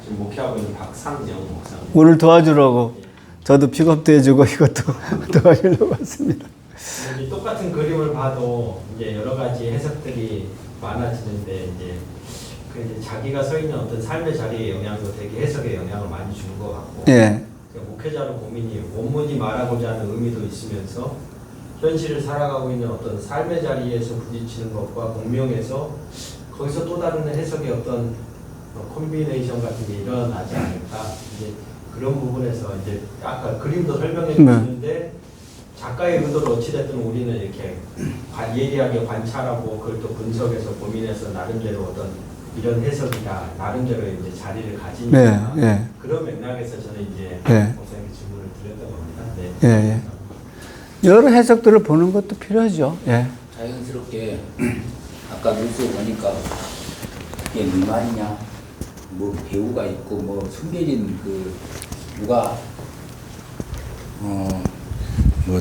지금 목회하고 있는 박상영 목사님. 오늘 도와주려고 저도 픽업도 해주고 이것도 도와주려고 왔습니다. 똑같은 그림을 봐도 이제 여러 가지 해석들이 많아지는데 이제 자기가 서 있는 어떤 삶의 자리의 영향도 되게 해석에 영향을 많이 주는 것 같고. 예. 목회자의 고민이 원문이 말하고자 하는 의미도 있으면서 현실을 살아가고 있는 어떤 삶의 자리에서 부딪히는 것과 공명해서 거기서 또 다른 해석의 어떤 콤비네이션 같은 게 일어나지 않을까. 이제 그런 부분에서 이제 아까 그림도 설명해 주시는데 작가의 의도를 어찌됐든 우리는 이렇게 예리하게 관찰하고 그걸 또 분석해서 고민해서 나름대로 어떤 이런 해석이다 나름대로 이제 자리를 가지니까 그런 맥락에서 저는 이제 목사님께 질문을 드렸던 겁니다. 여러 해석들을 보는 것도 필요하죠. 자연스럽게 아까 뉴스 보니까 이게 미만이냐, 뭐 배우가 있고 뭐 숨겨진 그 누가 뭐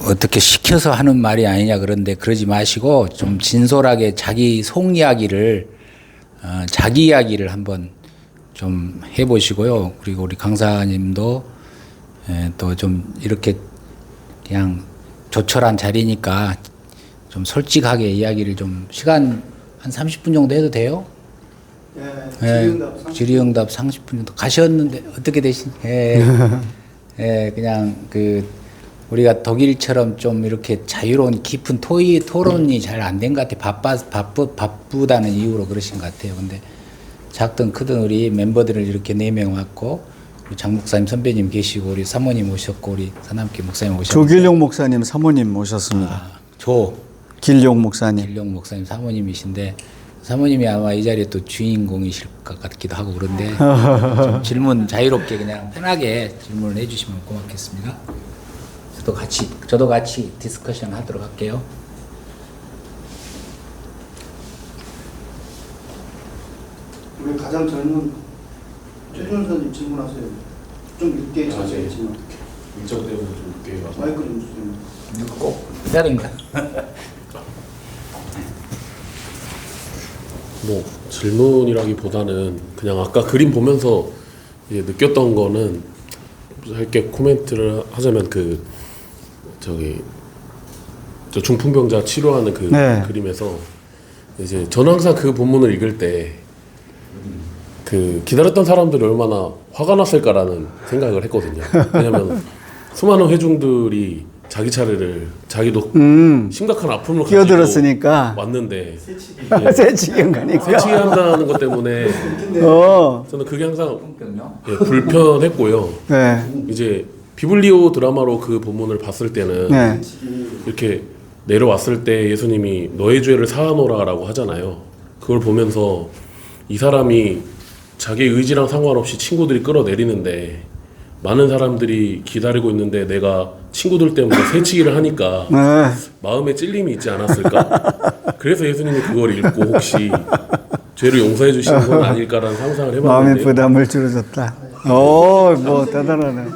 어떻게 시켜서 하는 말이 아니냐 그런데 그러지 마시고 좀 진솔하게 자기 속 이야기를 자기 이야기를 한번 좀 해보시고요. 그리고 우리 강사님도 또 좀 이렇게 그냥 조촐한 자리니까 좀 솔직하게 이야기를 좀 시간 한 30분 정도 해도 돼요? 질의응답 30분 정도 가셨는데 어떻게 되신? 예, 그냥 그 우리가 독일처럼 좀 이렇게 자유로운 깊은 토론이 잘 안 된 것 같아요. 바쁘다는 이유로 그러신 것 같아요. 근데 작든 크든 우리 멤버들을 이렇게 4명 왔고 우리 장 목사님 선배님 계시고 우리 사모님 오셨고 우리 사남기 목사님 오셨고 조길용 목사님 사모님 모셨습니다. 길용 목사님. 길용 목사님 사모님이신데 사모님이 아마 이 자리에 또 주인공이실 것 같기도 하고 그런데 좀 질문 자유롭게 그냥 편하게 질문을 해주시면 고맙겠습니다. 저도 같이 디스커션 하도록 할게요. 우리 가장 젊은 최준 선생님 질문하세요. 좀 늦게 자세했지만 일정 때문에 좀 늦게 가서 마이크 좀 주세요. 이거 꼭 해야 된가? 뭐 질문이라기보다는 그냥 아까 그림 보면서 이제 느꼈던 거는 짧게 코멘트를 하자면 저 중풍병자 치료하는 그 네. 그림에서 이제 저는 항상 그 본문을 읽을 때 그 기다렸던 사람들이 얼마나 화가 났을까라는 생각을 했거든요. 왜냐면 수많은 회중들이 자기 차례를 자기도 심각한 아픔을 가지고 끼어들었으니까 왔는데 새치기인 거니까. 새치기 한다는 것 때문에 저는 그게 항상 불편했고요. 네. 이제 비블리오 드라마로 그 본문을 봤을 때는 네. 이렇게 내려왔을 때 예수님이 너의 죄를 사하노라라고 하잖아요. 그걸 보면서 이 사람이 자기 의지랑 상관없이 친구들이 끌어내리는데 많은 사람들이 기다리고 있는데 내가 친구들 때문에 새치기를 하니까 네. 마음에 찔림이 있지 않았을까? 그래서 예수님이 그걸 읽고 혹시 죄를 용서해 주시는 건 아닐까라는 상상을 해봤는데 마음의 부담을 줄여줬다. 오, 뭐 대단하네.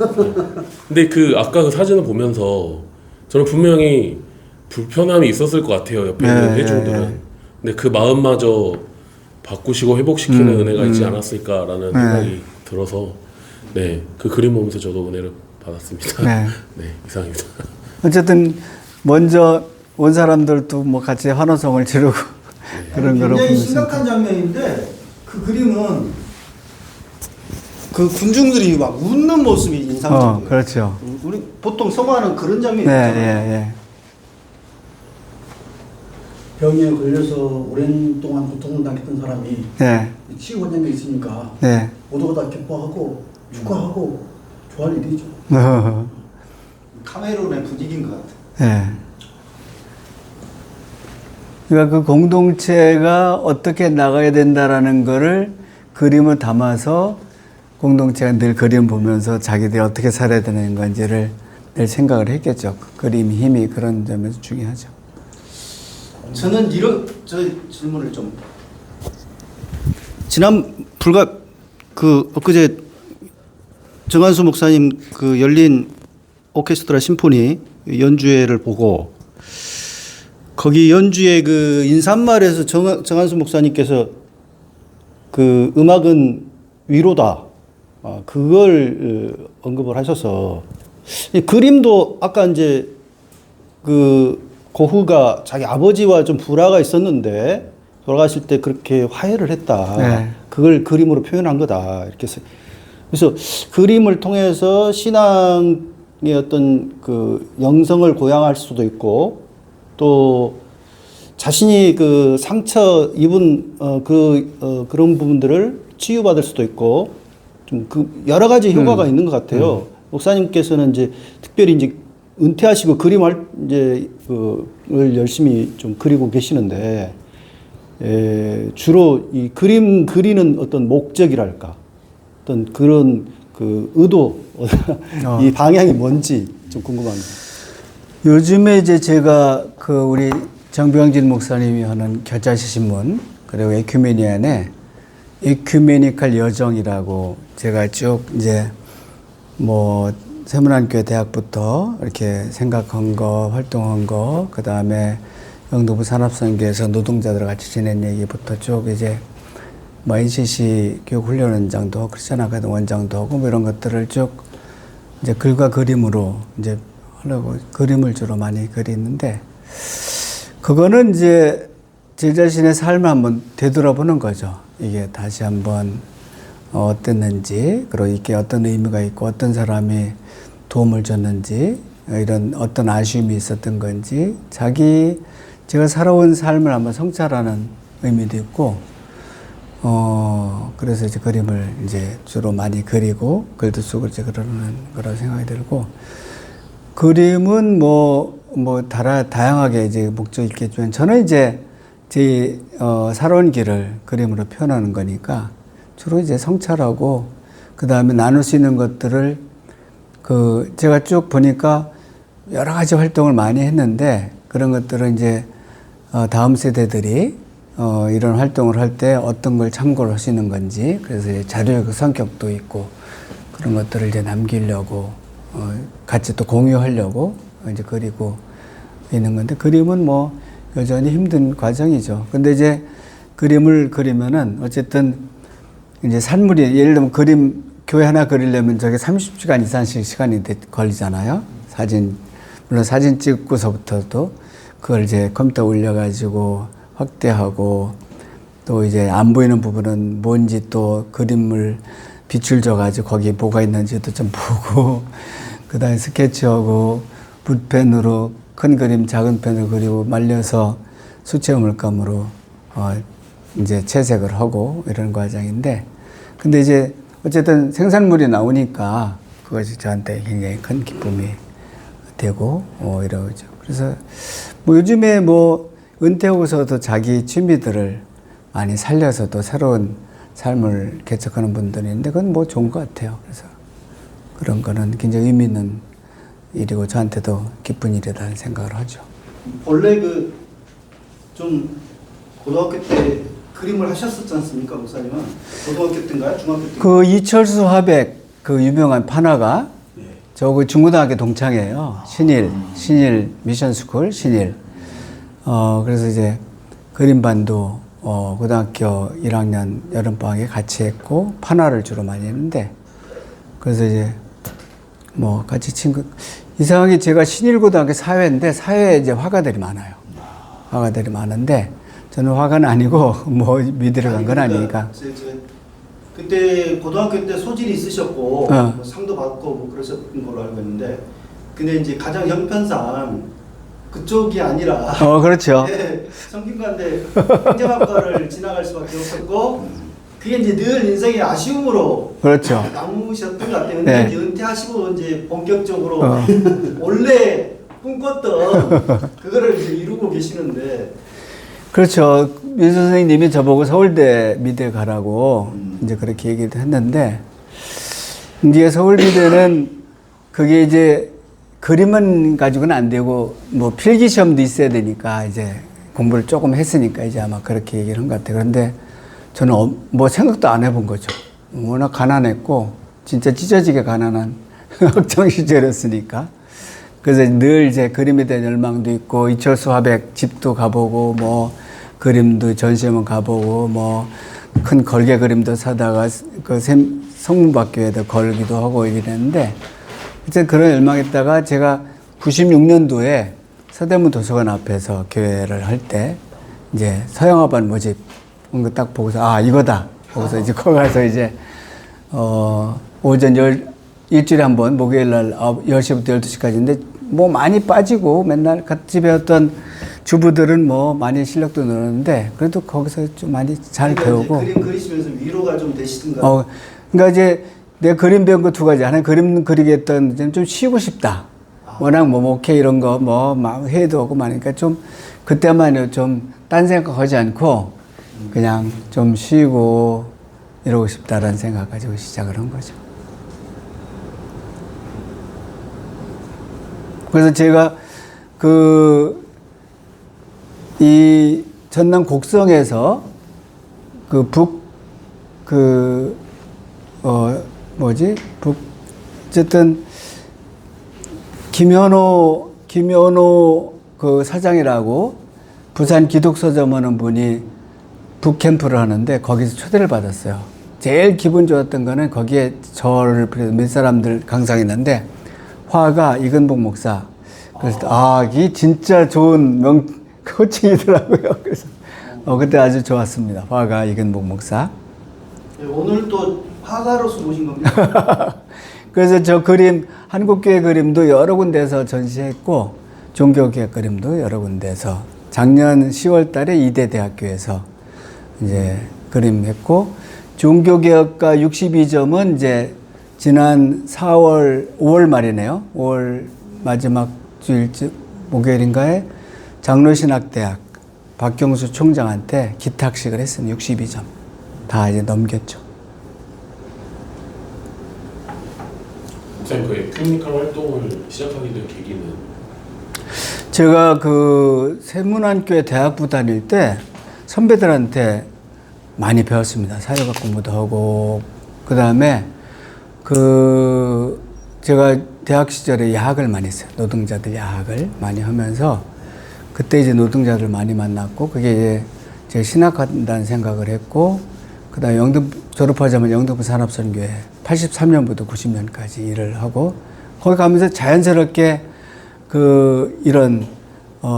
근데 아까 그 사진을 보면서 저는 분명히 불편함이 있었을 것 같아요. 옆에 있는 네, 회중들은. 네. 근데 그 마음마저 바꾸시고 회복시키는 은혜가 있지 않았을까라는 생각이 들어서 그 그림 보면서 저도 은혜를 받았습니다. 네. 네, 이상입니다. 어쨌든 먼저 온 사람들도 뭐 같이 환호성을 지르고 그런 거로 굉장히 보면서. 심각한 장면인데 그 그림은 그 군중들이 막 웃는 모습이 인상적이에요. 그렇죠. 우리 보통 성화는 그런 장면이 네, 있잖아요. 예. 병에 걸려서 오랜 동안 고통을 당했던 사람이 네. 치유받는 게 있으니까 네. 모두가 다 기뻐하고 축하하고 좋아할 일이죠. 카메룬의 분위기인 것 같아요. 네. 그러니까 그 공동체가 어떻게 나가야 된다라는 거를 그림을 담아서 공동체가 늘 그림 보면서 자기들이 어떻게 살아야 되는 건지를 늘 생각을 했겠죠. 그 그림 힘이 그런 점에서 중요하죠. 저는 저 질문을 좀 엊그제 정한수 목사님 그 열린 오케스트라 심포니 연주회를 보고 거기 연주회 그 인사말에서 정한수 목사님께서 그 음악은 위로다 그걸 언급을 하셔서 이 그림도 아까 이제 그 고흐가 자기 아버지와 좀 불화가 있었는데 돌아가실 때 그렇게 화해를 했다. 네. 그걸 그림으로 표현한 거다. 이렇게 해서 그래서 그림을 통해서 신앙의 어떤 그 영성을 고양할 수도 있고 또 자신이 그 상처 입은 그런 부분들을 치유받을 수도 있고 좀 그 여러 가지 효과가 있는 것 같아요. 목사님께서는 이제 특별히 이제 은퇴하시고 그림을 이제 을 열심히 좀 그리고 계시는데 주로 이 그림 그리는 어떤 목적이랄까 어떤 그런 그 의도 이 방향이 뭔지 좀 궁금합니다. 요즘에 이제 제가 그 우리 정병진 목사님이 하는 겨자씨 신문 그리고 에큐메니안에 에큐메니칼 여정이라고 제가 쭉 이제 뭐 세문안교회 대학부터 이렇게 생각한 거, 활동한 거, 그 다음에 영도부 산업선교에서 노동자들 같이 지낸 얘기부터 쭉 이제 뭐 NCC 교육훈련원장도 크리스천 아카데미 원장도 하고 뭐 이런 것들을 쭉 이제 글과 그림으로 이제 하려고 그림을 주로 많이 그리는데 그거는 이제 제 자신의 삶을 한번 되돌아보는 거죠. 이게 다시 한번 어땠는지, 그리고 이게 어떤 의미가 있고 어떤 사람이 도움을 줬는지, 이런 어떤 아쉬움이 있었던 건지, 제가 살아온 삶을 한번 성찰하는 의미도 있고, 그래서 이제 그림을 이제 주로 많이 그리고 글도 쓰고 이제 그러는 거라고 생각이 들고, 그림은 다양하게 이제 목적이 있겠지만, 저는 이제 제 살아온 길을 그림으로 표현하는 거니까 주로 이제 성찰하고, 그 다음에 나눌 수 있는 것들을 제가 쭉 보니까 여러 가지 활동을 많이 했는데, 그런 것들은 이제 다음 세대들이 이런 활동을 할 때 어떤 걸 참고를 할 수 있는 건지, 그래서 이제 자료적 성격도 있고 그런 것들을 이제 남기려고 같이 또 공유하려고 이제 그리고 있는 건데, 그림은 여전히 힘든 과정이죠. 근데 이제 그림을 그리면은 어쨌든 이제 산물이, 예를 들면 교회 하나 그리려면 저게 30시간 이상씩 시간이 걸리잖아요. 물론 사진 찍고서부터도 그걸 이제 컴퓨터 올려가지고 확대하고, 또 이제 안 보이는 부분은 뭔지 또 그림을 빛을 줘가지고 거기에 뭐가 있는지도 좀 보고, 그 다음에 스케치하고 붓펜으로 큰 그림 작은 펜으로 그리고 말려서 수채화 물감으로 이제 채색을 하고 이런 과정인데, 근데 이제 어쨌든 생산물이 나오니까 그것이 저한테 굉장히 큰 기쁨이 되고 이러죠. 그래서 요즘에 은퇴하고서도 자기 취미들을 많이 살려서 또 새로운 삶을 개척하는 분들이 있는데, 그건 좋은 것 같아요. 그래서 그런 거는 굉장히 의미 있는 일이고 저한테도 기쁜 일이라는 생각을 하죠. 원래 좀 고등학교 때 그림을 하셨었지 않습니까, 목사님은? 고등학교 때인가요? 중학교 때인가요? 이철수 화백, 유명한 판화가, 저 중고등학교 동창이에요. 신일 미션스쿨 신일. 그래서 이제 그림반도 고등학교 1학년 여름방학에 같이 했고, 판화를 주로 많이 했는데, 그래서 이제 같이 이상하게 제가 신일고등학교 사회인데, 사회에 이제 화가들이 많아요. 화가들이 많은데, 저는 화가는 아니고, 미대를 간 건 아니니까. 그때 고등학교 때 소질이 있으셨고, 상도 받고 그러셨던 걸로 알고 있는데, 근데 이제 가장 형편상 그쪽이 아니라. 그렇죠. 네, 성균관대 행정학과를 지나갈 수밖에 없었고, 그게 이제 늘 인생의 아쉬움으로. 그렇죠. 남으셨던 것 같아요. 근데 네. 이제 은퇴하시고 이제 본격적으로 원래 꿈꿨던 그거를 이제 이루고 계시는데. 그렇죠. 민 선생님이 저보고 서울대 미대 가라고 이제 그렇게 얘기도 했는데, 이제 서울미대는 그게 이제 그림만 가지고는 안 되고 필기 시험도 있어야 되니까 이제 공부를 조금 했으니까 이제 아마 그렇게 얘기를 한 것 같아요. 그런데 저는 생각도 안 해본 거죠. 워낙 가난했고 진짜 찢어지게 가난한 학창 시절이었으니까. 그래서 늘 이제 그림에 대한 열망도 있고, 이철수 화백 집도 가보고 그림도 전시회만 가보고 큰 걸개 그림도 사다가 성문밖에에다 걸기도 하고 이랬는데, 이제 그런 열망했다가 제가 96년도에 서대문 도서관 앞에서 교회를 할 때 이제 서영화반 모집 온 거 딱 보고서 이거다. 거기서 이제 거기 가서 이제 오전 일주일에 한 번 목요일 날 10시부터 12시까지인데 많이 빠지고 맨날 같이 배웠던 주부들은 많이 실력도 늘었는데, 그래도 거기서 좀 많이 잘 배우고. 그림 그리시면서 위로가 좀 되시던가요? 그러니까 이제 내가 그림 배운 거 두 가지. 하나는 그림 그리겠던 좀 쉬고 싶다. 워낙 목회 이런 거 회의도 하고 많으니까 좀 그때만 좀 딴 생각하지 않고 그냥 좀 쉬고 이러고 싶다라는 생각 가지고 시작을 한 거죠. 그래서 제가 이 전남 곡성에서 어쨌든 김현호 사장이라고 부산 기독서점 하는 분이 북캠프를 하는데 거기서 초대를 받았어요. 제일 기분 좋았던 거는 거기에 저를 비롯해서 몇 사람들 강사가 있는데, 화가 이근복 목사. 그래서 이게 진짜 좋은 코칭이더라고요. 그래서 그때 아주 좋았습니다. 화가 이근복 목사. 네, 오늘 또 화가로서 모신 겁니다. 그래서 저 그림, 한국교회 그림도 여러 군데서 전시했고, 종교개혁 그림도 여러 군데서 작년 10월 달에 이대 대학교에서 이제 그림했고, 종교개혁가 62점은 이제 지난 5월 말이네요. 5월 마지막 주일쯤, 목요일인가에 장로신학대학 박경수 총장한테 기탁식을 했습니다. 62점. 다 이제 넘겼죠. 목사님 그 에큐메니컬 활동을 시작하게 된 계기는? 제가 그 세문안교회 대학부 다닐 때 선배들한테 많이 배웠습니다. 사회학 공부도 하고, 그 다음에 제가 대학 시절에 야학을 많이 했어요. 노동자들 야학을 많이 하면서 그때 이제 노동자들 많이 만났고, 그게 이제 제가 신학한다는 생각을 했고, 그 다음에 졸업하자마자 영등포 산업선교회 83년부터 90년까지 일을 하고, 거기 가면서 자연스럽게 이런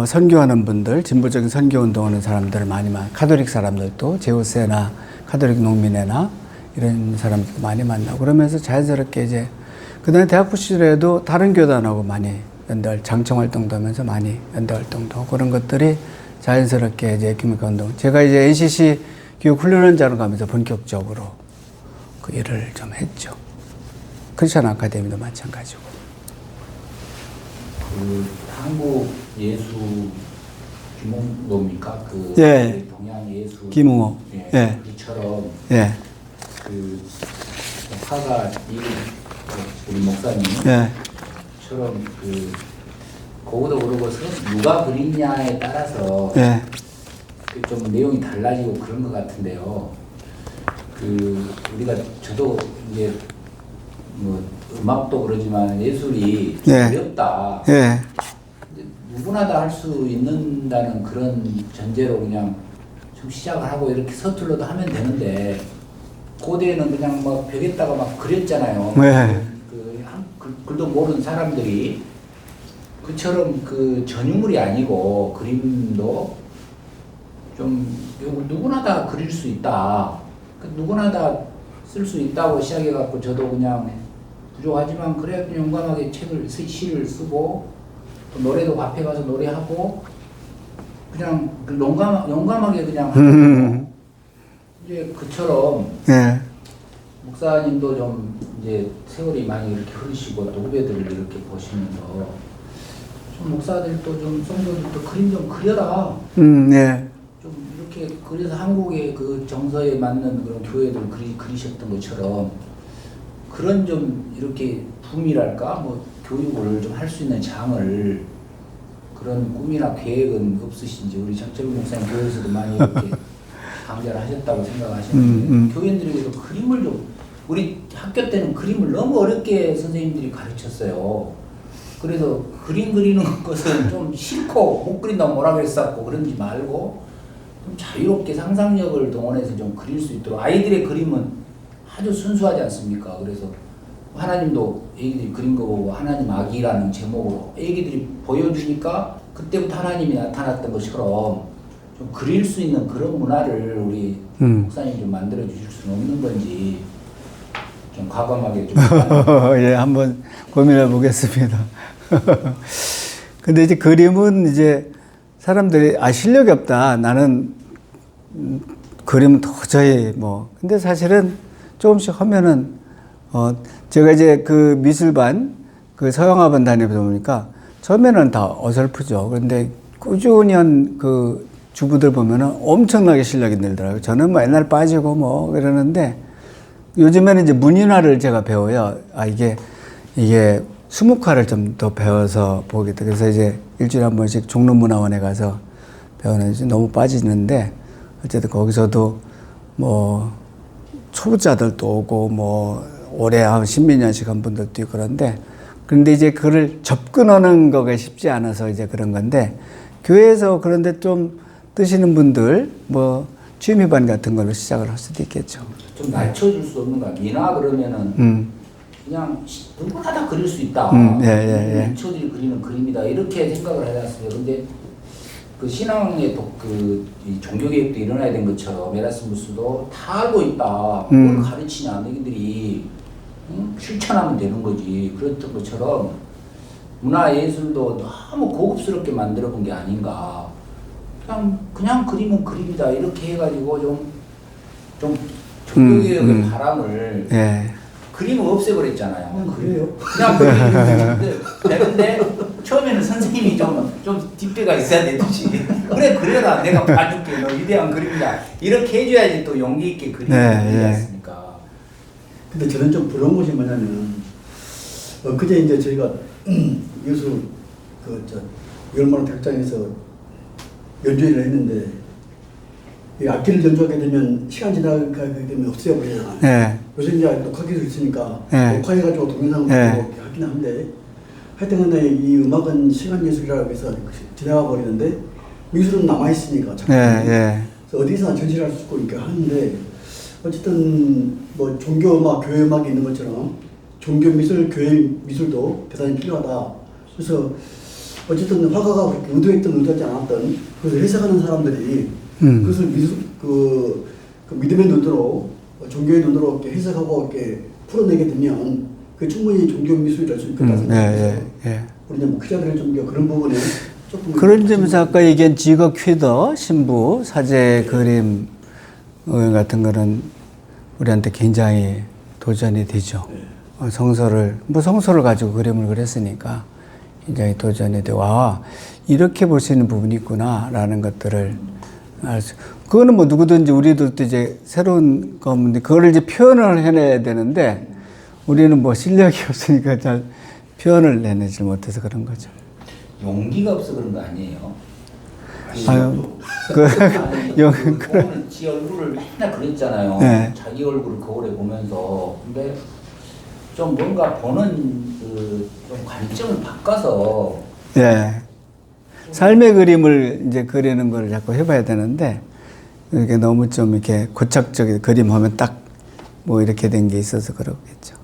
선교하는 분들, 진보적인 선교 운동하는 사람들을 카톨릭 사람들도 제오세나 카톨릭 농민회나 이런 사람들 많이 만나고, 그러면서 자연스럽게 이제 그다음에 대학부 시절에도 다른 교단하고 많이 장청 활동도 하면서 많이 연대 활동도 하고, 그런 것들이 자연스럽게 이제 에큐메니컬 운동. 제가 이제 NCC 교육 훈련원자로 가면서 본격적으로 그 일을 좀 했죠. 크리스천 아카데미도 마찬가지고. 그 한국 예수 김홍로입니까? 예. 동양 예수 김홍호. 예. 예. 그처럼 예. 그 화가 우리 목사님 예. 처럼 그거도 그러고 누가 그리냐에 따라서 예. 좀 내용이 달라지고 그런 것 같은데요. 저도 이제 뭐 음악도 그러지만 예술이 예. 어렵다. 예. 누구나 다 할 수 있는다는 그런 전제로 그냥 좀 시작을 하고 이렇게 서툴러도 하면 되는데, 고대에는 그냥 막 벽에다가 막 그렸잖아요. 네. 글도 모르는 사람들이 그처럼 전유물이 아니고 그림도 좀 누구나 다 그릴 수 있다. 누구나 다 쓸 수 있다고 시작해갖고 저도 그냥 부족하지만 그래 그냥 용감하게 시를 쓰고 또 노래도 앞에 가서 노래하고 그냥 용감하게 그냥 하고 이제 그처럼 예. 목사님도 좀 이제 세월이 많이 이렇게 흐르시고 또 후배들을 이렇게 보시면서 좀 목사들도 좀 성도들도 그림 좀 그려라. 예. 좀 이렇게 그래서 한국의 그 정서에 맞는 그런 교회들 그리셨던 것처럼 그런 좀 이렇게 붐이랄까 뭐 교육을 좀 할 수 있는 장을 그런 꿈이나 계획은 없으신지, 우리 장철국 목사님 교회에서도 많이 이렇게 강좌를 하셨다고 생각하시는데 교인들에게도 그림을 좀, 우리 학교 때는 그림을 너무 어렵게 선생님들이 가르쳤어요. 그래서 그림 그리는 것은 좀 싫고 못 그린다고 뭐라 그랬었고 그런지 말고 좀 자유롭게 상상력을 동원해서 좀 그릴 수 있도록. 아이들의 그림은 아주 순수하지 않습니까? 그래서 하나님도 애기들이 그린 거 보고 하나님 아기라는 제목으로 애기들이 보여주니까 그때부터 하나님이 나타났던 것처럼 좀 그릴 수 있는 그런 문화를 우리 목사님 좀 만들어 주실 수는 없는 건지 좀 과감하게 좀 예, 한번 고민해 보겠습니다. 근데 이제 그림은 이제 사람들이 실력이 없다. 나는 그림은 도저히 근데 사실은 조금씩 하면은 제가 이제 그 미술반 서영학원 다니다 보니까 처음에는 다 어설프죠. 그런데 꾸준히 한 주부들 보면은 엄청나게 실력이 늘더라고요. 저는 옛날 빠지고 그러는데 요즘에는 이제 문인화를 제가 배워요. 이게 수묵화를 좀 더 배워서 보겠다. 그래서 이제 일주일에 한 번씩 종로문화원에 가서 배우는지 너무 빠지는데, 어쨌든 거기서도 초보자들도 오고 올해 한 10몇 년씩 한 분들도 있고 그런데 이제 그걸 접근하는 거가 쉽지 않아서 이제 그런 건데, 교회에서 그런데 좀 뜨시는 분들 취미반 같은 걸로 시작을 할 수도 있겠죠. 좀 낮춰줄 수 없는가? 미나 그러면은 그냥 누구나 다 그릴 수 있다. 예. 미초들이 그리는 그림이다. 이렇게 생각을 하지 않습니까? 근데 그 신앙의 이 종교개혁도 일어나야 된 것처럼 에라스무스도 다 알고 있다. 뭘 가르치냐 너희들이 실천하면 되는 거지. 그랬던 것처럼 문화예술도 너무 고급스럽게 만들어 본 게 아닌가. 그냥 그림은 그림이다 이렇게 해가지고 좀 종교개혁의 바람을 예. 그림을 없애버렸잖아요. 그래요? 그냥 그리는데 되는데 처음에는 선생님이 좀 뒷배가 있어야 되듯이 그래 그래라 내가 봐줄게 너 위대한 그림이다 이렇게 해줘야지 또 용기 있게 그림을 그리겠습니까. 근데 저는 좀 부러운 것이 뭐냐면 그제 이제 저희가 예술 열마로 백장에서 연주회를 했는데 이 악기를 연주하게 되면 시간 지나가게 되면 없어져 버리잖아요. 예. 요새 이제 녹화기술 있으니까 네. 녹화해가지고 동영상을 네. 하긴 한데 하여튼 간에 이 음악은 시간 예술이라고 해서 지나가 버리는데 미술은 남아있으니까 자꾸 예. 그래서 어디서나 전시할 수 있고 이렇게 하는데 어쨌든 뭐 종교 음악, 교회 음악이 있는 것처럼 종교 미술, 교회 미술도 대단히 필요하다. 그래서 어쨌든 화가가 그렇게 의도했던 의도하지 않았던 그것을 해석하는 사람들이 그것을 미술 그 믿음의 눈으로 종교의 눈으로 이렇게 해석하고 이렇게 풀어내게 되면 그 충분히 종교 미술이 될 수 있겠다 생각해서 우리 이제 목회자들의 좀 그런 부분에 조금 그런 점에서 아까 얘기한 지거 퀴더 신부 사제 그림 같은 거는 우리한테 굉장히 도전이 되죠. 성서를 가지고 그림을 그렸으니까 굉장히 도전이 되고 이렇게 볼 수 있는 부분이 있구나라는 것들을 알 수. 그거는 뭐 누구든지 우리들도 이제 새로운 건데 그거를 이제 표현을 해내야 되는데 우리는 뭐 실력이 없으니까 잘 표현을 해내지 못해서 그런 거죠. 용기가 없어 그런 거 아니에요? 보면 지 얼굴을 맨날 그렸잖아요. 네. 자기 얼굴을 거울에 보면서. 근데 좀 뭔가 보는 좀 관점을 바꿔서 예. 삶의 그림을 이제 그리는 걸 자꾸 해봐야 되는데 이게 너무 좀 이렇게 고착적인 그림 하면 딱 뭐 이렇게 된 게 있어서 그러겠죠.